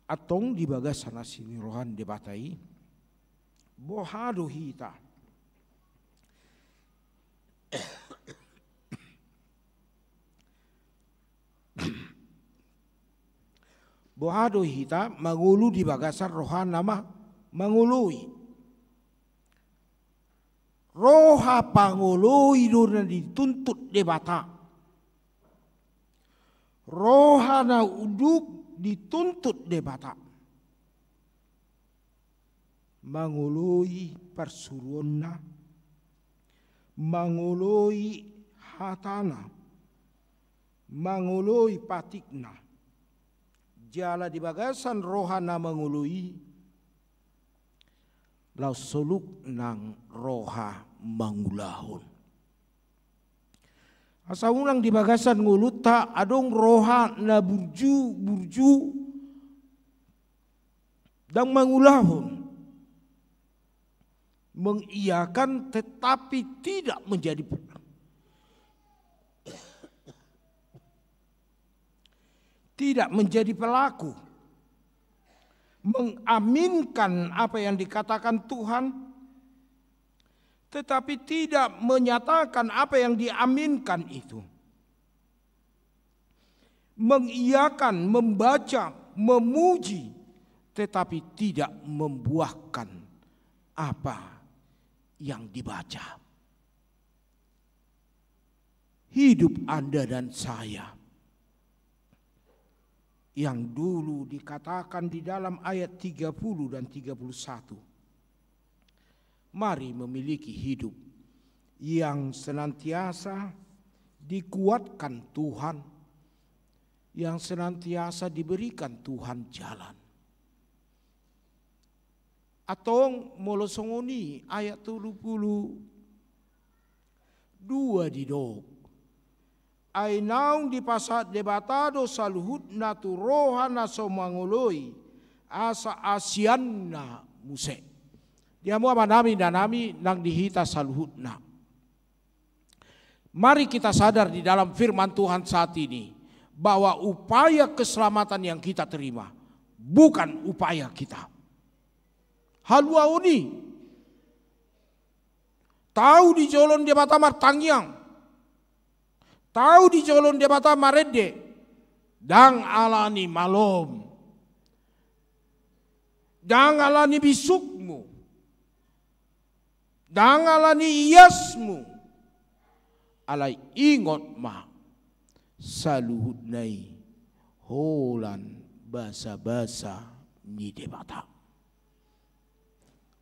S5: atong di bagasan asini rohani debatai bohado hita bohado hita mangulu di bagasan rohan nama mangului roha pangului dona dituntut debata roha na uduk dituntut debata mangului persuruanna mangului hatana mangului patikna jala di bagasan rohana mangului lau soluk nang roha mangulahon asa ulang di bagasan nguluta adong roha na burju dan mangulahon mengiyakan tetapi tidak menjadi pelaku, mengaminkan apa yang dikatakan Tuhan tetapi tidak menyatakan apa yang diaminkan itu, mengiyakan, membaca, memuji tetapi tidak membuahkan apa yang dibaca. Hidup Anda dan saya yang dulu dikatakan di dalam ayat 30 dan 31. Mari memiliki hidup yang senantiasa dikuatkan Tuhan, yang senantiasa diberikan Tuhan jalan. Atong molosongoni ayat 32 didok. Ainaung di pasat debatado saluhut natu rohana somangoloi asa asianna muse. Dia mau apa nami dan nami nang dihita saluhutna. Mari kita sadar di dalam firman Tuhan saat ini bahwa upaya keselamatan yang kita terima bukan upaya kita. Haluauni tahu di jolon dia bata martangyang, tahu di jolon dia bata marede, dang alani malom, dang alani bisukmu, dang alani iyasmu, alai ingot ma saluhudnai holan basa-basa ni debata.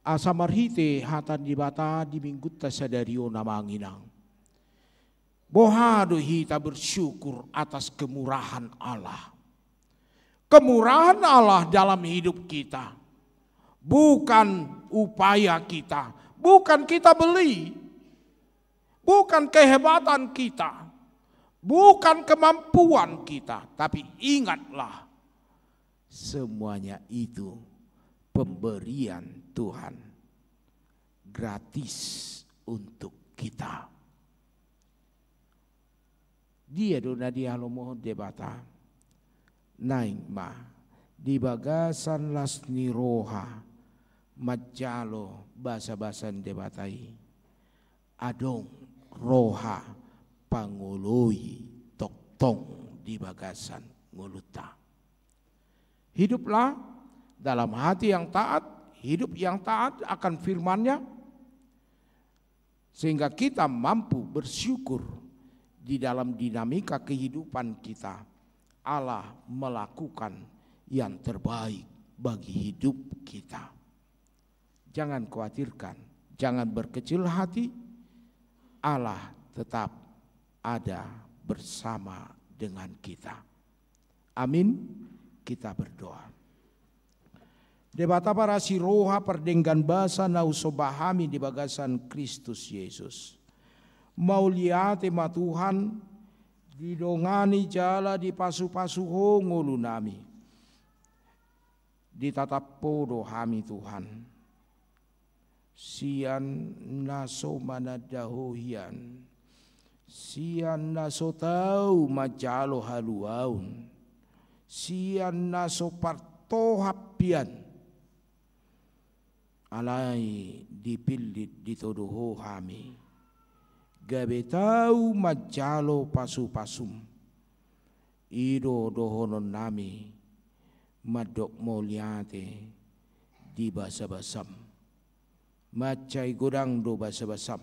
S5: asa marhite hatan di bata di minggut ta sadario namanginang. Bohado hita bersyukur atas kemurahan Allah. Kemurahan Allah dalam hidup kita. Bukan upaya kita. Bukan kita beli. Bukan kehebatan kita. Bukan kemampuan kita. Tapi ingatlah. Semuanya itu pemberian Tuhan. Gratis untuk kita. Dia dona dia lomo debata. Naing ma di bagasan lasni roha majalo basa-basan debatai. Adong roha pangului toktong di bagasan nguluta. Hiduplah dalam hati yang taat, hidup yang taat akan firman-Nya, sehingga kita mampu bersyukur di dalam dinamika kehidupan kita. Allah melakukan yang terbaik bagi hidup kita. Jangan khawatirkan, jangan berkecil hati. Allah tetap ada bersama dengan kita. Amin. Kita berdoa. Debata para siroha perdenggan basa nausobahami di bagasan Kristus Yesus. Mauliate ma Tuhan didongani jala di pasu-pasu ngulu nami. Ditatap podo hami Tuhan. Sian naso manadahohian. Sian naso tau majalo haluaun. Sian naso partohapian. Alai dipilih ditodoho hami. Gabe tau majalo pasu-pasum. Ido dohonon nami. Madok moliate di basa-basam. Macai godang do basa-basam.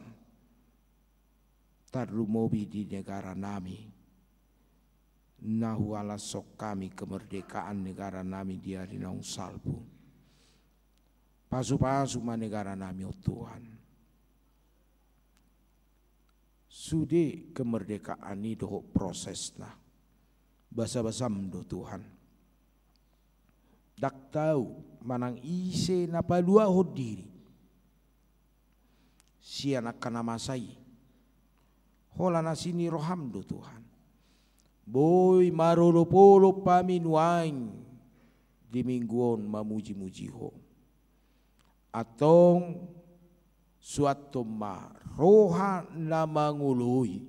S5: Tarumobi di negara nami. Nahu ala sok kami kemerdekaan negara nami di hari naung salbu. Pasu-pasu ma negara nami oh Tuhan. Sude kemerdekaan ini doh proses nah. Basa-basam do Tuhan. Dak tahu manang ise napalua hodiri. Si anak kana masai. Hola nasini roham do Tuhan. Boy marolo-polo paminuain di mingguon mamuji-muji ho. Atong suatu ma roha na mangului.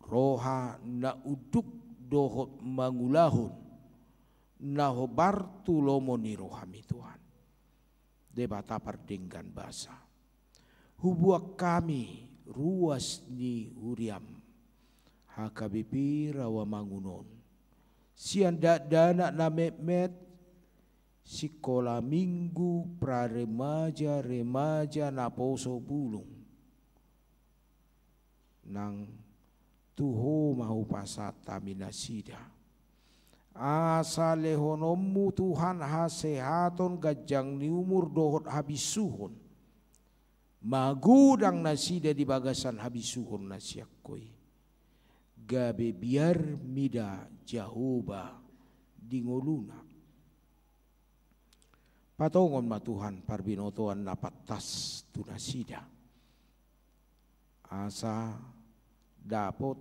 S5: Roha na uduk dohot mangulahun. Na hobartu lomo ni rohami Tuhan. Debata pardenggan basa. Hubuak kami ruas ni uriam. HKBP rawa mangunon. Sian dana na met sikola minggu pra remaja na poso bulung. Nang tuho mahu pasata minasida. Asa lehonomu Tuhan hasehaton gajang ni umur dohot habisuhon. Magudang nasida di bagasan habisuhon nasiakoi. Gabe biar mida Jehovah dingoluna. Patongon ma Tuhan parbinotoan napatas tunasida. Asa dapot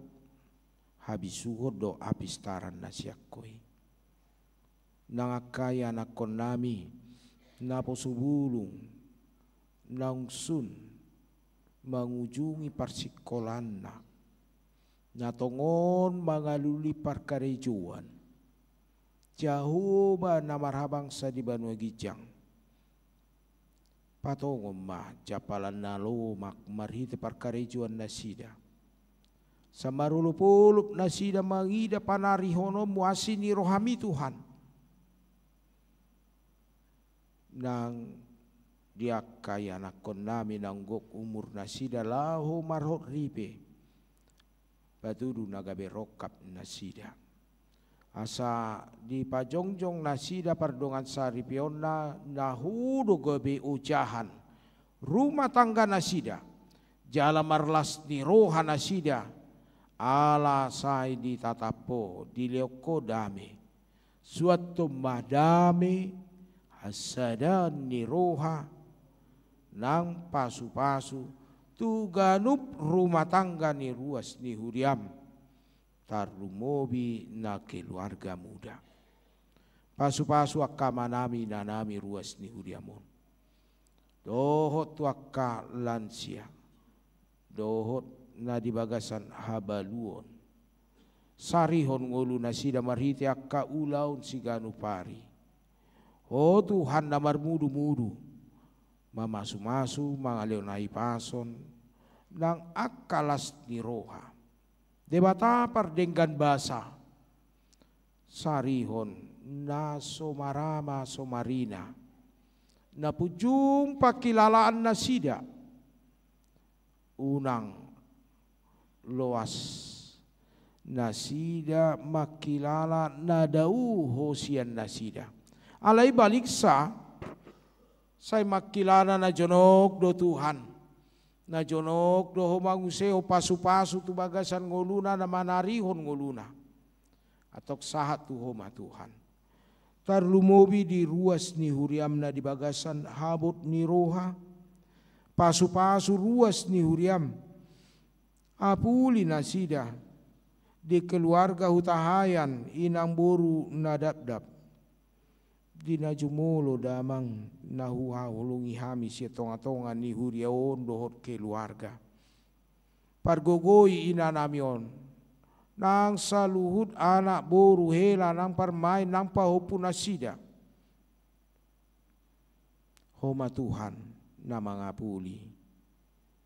S5: habisuhod do apistaran nasiakoi. Nangakaya nakon nami naposubulung nangsun mangujungi parsikolan natongon mangaluli parkarejuan. Jahoba namarhabang sa di Banua Gijang. Patongom ma japalan nalo mak marhite parkarejuan nasida. Samarulupulup nasida mangida panarihono muasini rohami Tuhan. Nang dia kaya nakon nami nanggok umur nasida laho marhot ripe. Batudu nagabe rokap nasida. asa di pajongjong nasida pardongan sari piona nahudo gobe ujahan rumah tangga nasida jala marlas ni roha nasida ala sai di tatapo di leoko dame suatu madame hasadan ni roha nang pasu-pasu tu ganup rumah tangga ni ruas ni huriam tarlumobi na keluarga muda pasu-pasu akka manami nanami ruas ni huriamon dohot tu akka lansia dohot na di bagasan habaluon sarihon ngulu nasida marhiti akka ulaun siganu pari oh Tuhan namar mudu-mudu mamasu-masu mangaleonai pason nang akalas ni roha debata pardenggan basa sarihon na somarama somarina na pujung pakilalaan nasida unang loas nasida makilala nadau hosian nasida alai baliksa say makilala na jonok do Tuhan na jonok do homanguseo pasu-pasu tu bagasan ngoluna na manarihon ngoluna atok sahat tu homa Tuhan tarlumobi di ruas ni huriam na di bagasan habot ni roha pasu-pasu ruas ni huriam apuli nasida di keluarga hutahayan inang boru nadabdab di najumulo damang nahuha hulungi hami siya tonga-tonga ni huriaon dohot keluarga pargogoi inanamion nang saluhut anak boru hela nang parmain nang pahopu nasida homa Tuhan na mangapuli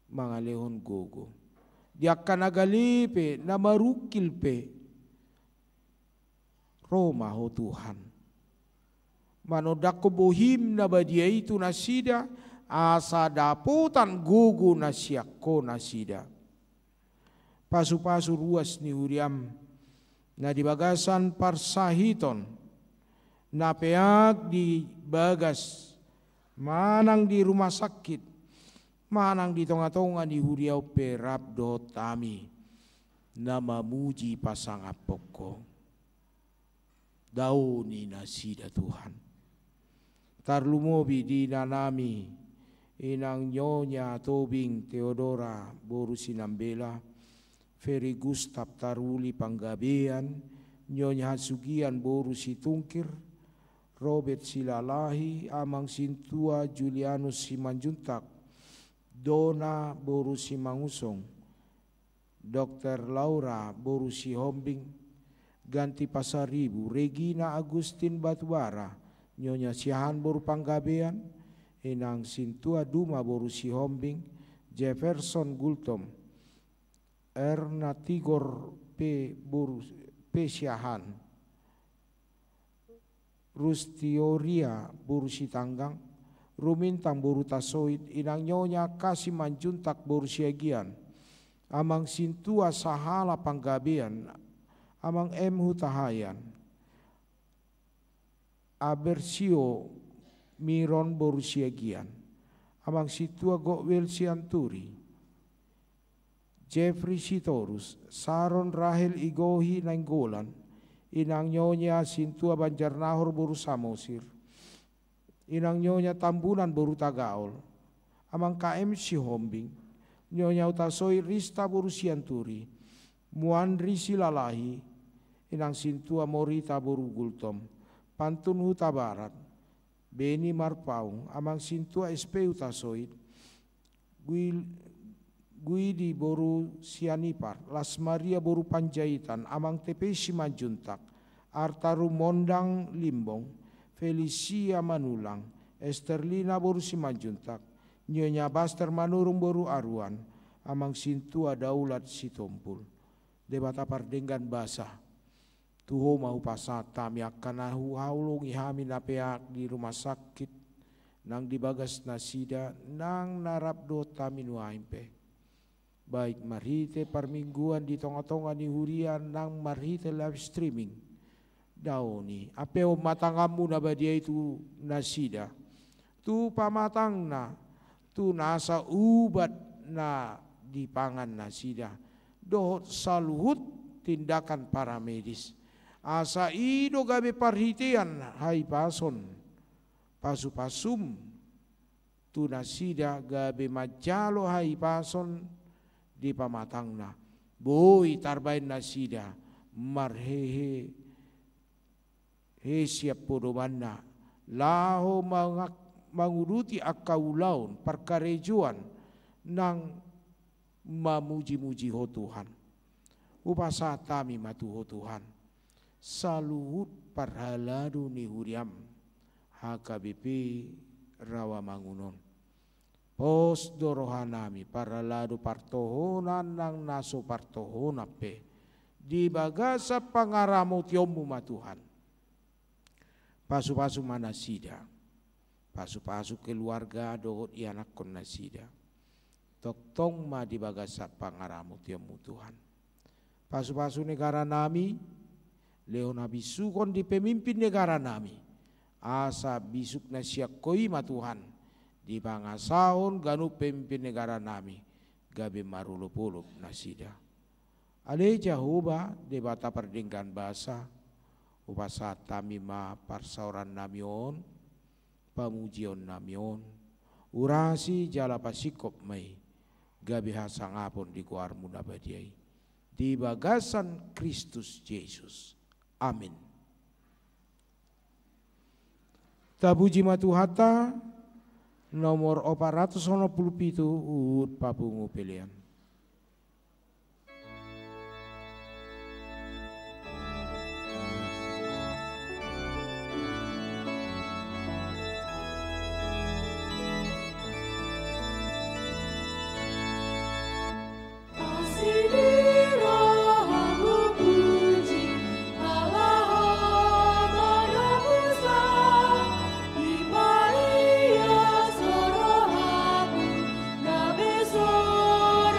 S5: mga lehon gogo diakan nagalipe na marukil pe Roma ho Tuhan manodako bohim na badia itu nasida asa daputan gogo nasiako nasida pasu-pasu ruas ni huriam na di bagasan parsahiton na peak di bagas manang di rumah sakit manang di tonga-tonga di huriau perap dot tami na mamuji pasang apoko dauni nasida Tuhan tarlumobi di nanami inang nyonya Tobing Theodora boru sinambela Ferry Gustav Taruli Panggabean nyonya Hasugian boru situngkir Robert Silalahi amang sintua Julianus Simanjuntak Dona boru Simangusong Dr. Laura boru Sihombing Ganti Pasaribu Regina Agustin Batubara nyonya Siahan boru Panggabean inang sintua Duma boru Sihombing Jefferson Gultom Erna Tigor P boru P Siahan Rustioria boru Sitanggang Rumintang boru Tasoid inang nyonya Kasih Manjuntak boru Siagian amang sintua Sahala Panggabean amang M Hutahayan Abersio Miron boru Siagian amang situa Gokwel Sianturi Jeffrey Sitorus Saron Rahel Igohi Nainggolan inang nyonya sintua Banjarnahor boru Samosir inang nyonya Tambunan boru Tagaol amang KM Sihombing nyonya Utasoi Rista boru Sianturi Muandri Silalahi inang sintua Morita boru Gultom Pantun Huta Barat Beni Marpaung amang sintua SP Utasoid Guidi boru Sianipar Las Maria boru Panjaitan amang TP Simanjuntak Artaru Mondang Limbong Felicia Manulang Esterlina boru Simanjuntak nyonya Baster Manurung boru Aruan amang sintua Daulat Sitompul debata pardenggan basah tuho mau pasata miakanahu haulung ihami napeak di rumah sakit nang dibagas nasida nang narabdo taminuaimpe baik marhite parmingguan di tonga-tonga ni hurian nang marhite live streaming dauni. Apeo matangamu na badia itu nasida. Tu pamatangna, tu nasa ubat na dipangan nasida. Dohot saluhut tindakan para medis. Asa ido gabe parhitian hai pason. Pasu-pasum tu nasida gabe majalo hai pason di pamatangna. Boy tarbain nasida marhehe he siap podomanna laho manguruti akaulaun perkarejuan nang mamuji-muji ho Tuhan. Upasatami matu ho Tuhan. Saluhut parhaladu ni huriam HKBP Rawamangunon. Pos dorohanami parhaladu partohonan nang naso partohonape di bagasa pangaramu tiomu ma Tuhan. Pasu-pasu manasida, pasu-pasu keluarga dohot ianak kon nasida. Toktong ma di bagasa pangaramu tiomu Tuhan. Pasu-pasu negara nami, leona bisukon di pemimpin negara nami. Asa bisuk na siak koi ma Tuhan. Di pangasaon ganu pemimpin negara nami. Gabe marulupulup nasida. Ale Jehovah debata perdingkan bahasa. Upasatami ma parsauran namion. Pamujion namion. Urasi jala pasikop mai. Gabe hasangapon di kuarmu nabadiai. Di bagasan Kristus Yesus. Amin. Tabuji matuhata nomor 497 ut papungu pilihan.
S3: Sorohabu, nabe sore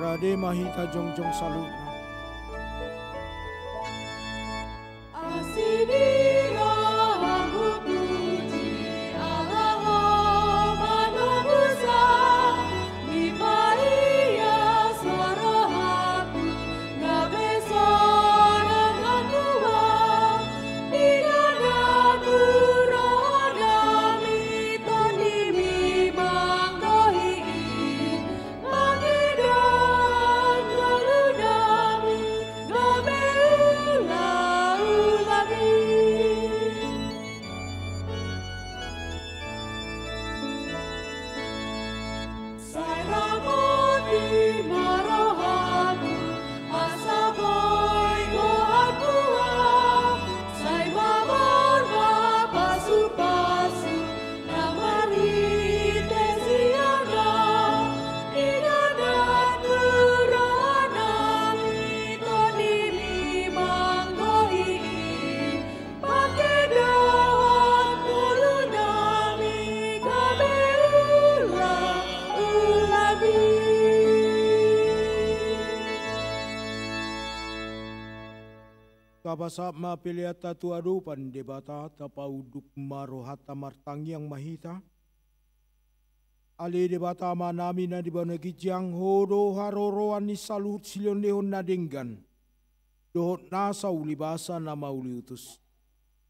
S5: Rade mahita jongjong salutna. Kabasa mapiliata tuadu pandebata tapauduk marohata martangi yang mahita. Ali debata manami na dibana kijang hodo haroroan ni salut silion lehon nadenggan. Dohot nasa ulibasa na mauliutus.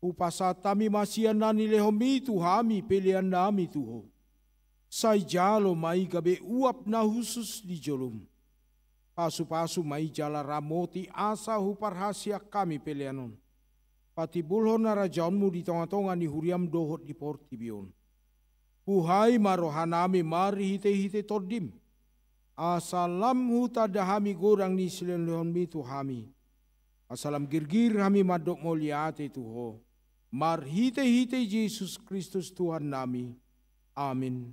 S5: Upasa tami masian nani lehomi tuhami pilihan nami tuho. Sai jalo mai gabe uap na husus di jolum. Pasu-pasu mai jala ramoti asa huparhasia kami pelianon. Pati bulhon na rajaunmu di tonga-tonga ni huriam dohot di portibion. Puhai marohanami mari hite-hite todim. Asalam huta dahami gorang ni silion lehon mitu hami. Asalam girgir hami madok moliate tuho. Mar hite-hite Yesus Kristus Tuhan nami. Amin.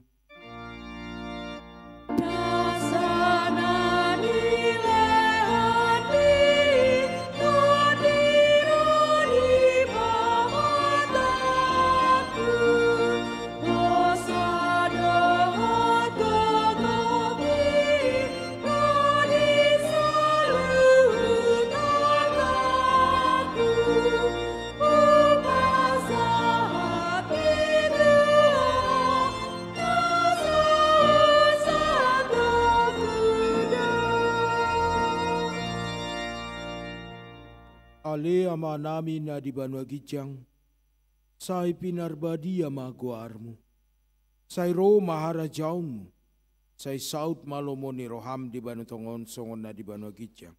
S5: Ale ama nami na di banwa gijang, say pinarbadi ama guarmu, say ro maharajaunmu, say saut malomoni roham di banu tongon songon na di banwa gijang.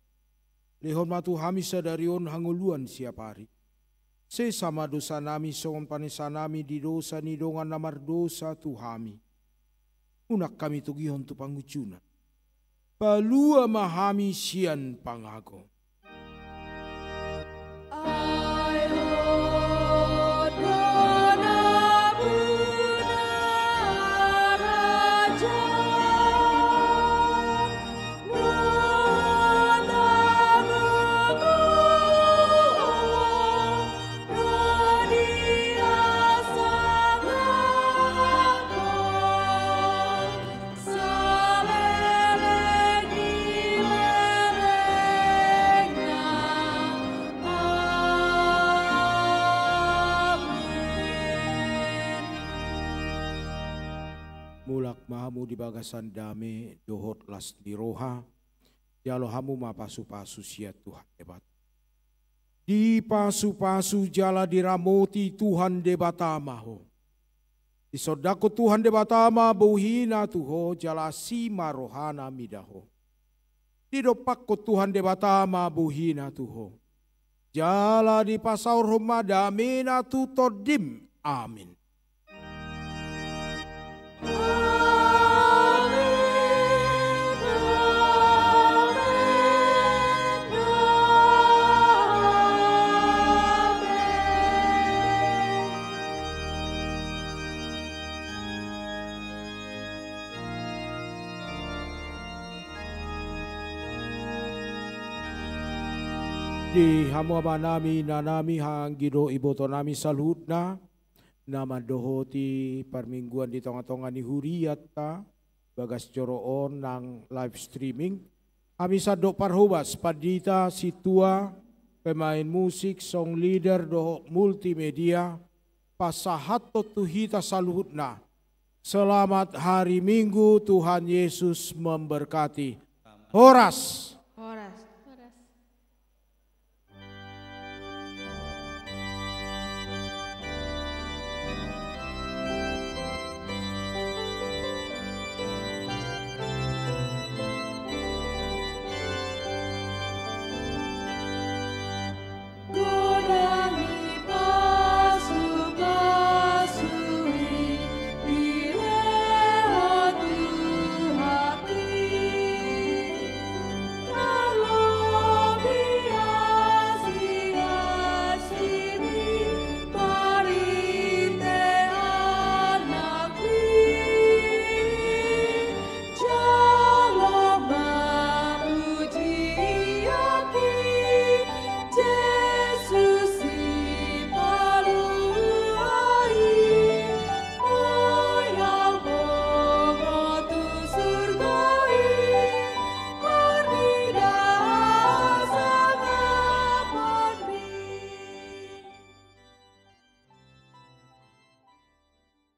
S5: Lehon matu hami sadarion hanguluan siap hari. Se sama dosa nami songon panesa nami di dosa ni dongan namar dosa tu hami. Unak kami tugihon tu pangucuna. Palua mahami sian pangago. Mahamu di bagasan dame dohot las di roha jalo hamu ma pasu-pasu sia Tuhan debat di pasu-pasu jala diramoti Tuhan debata maho di sodako Tuhan debata ma buhina tuho jala sima rohana midaho di dopakko Tuhan debata ma buhina tuho jala di pasaur rumah damina tu todim amin. Di hamu nami nanami hanggido iboto nami salhutna nama dohoti permingguan di tonga-tonga ni huriat ta bagas coroon nang live streaming Kami sadok parhubas padita situa pemain musik, song leader, doh multimedia, pasahato tuhita saluhutna. Selamat hari Minggu, Tuhan Yesus memberkati. Horas.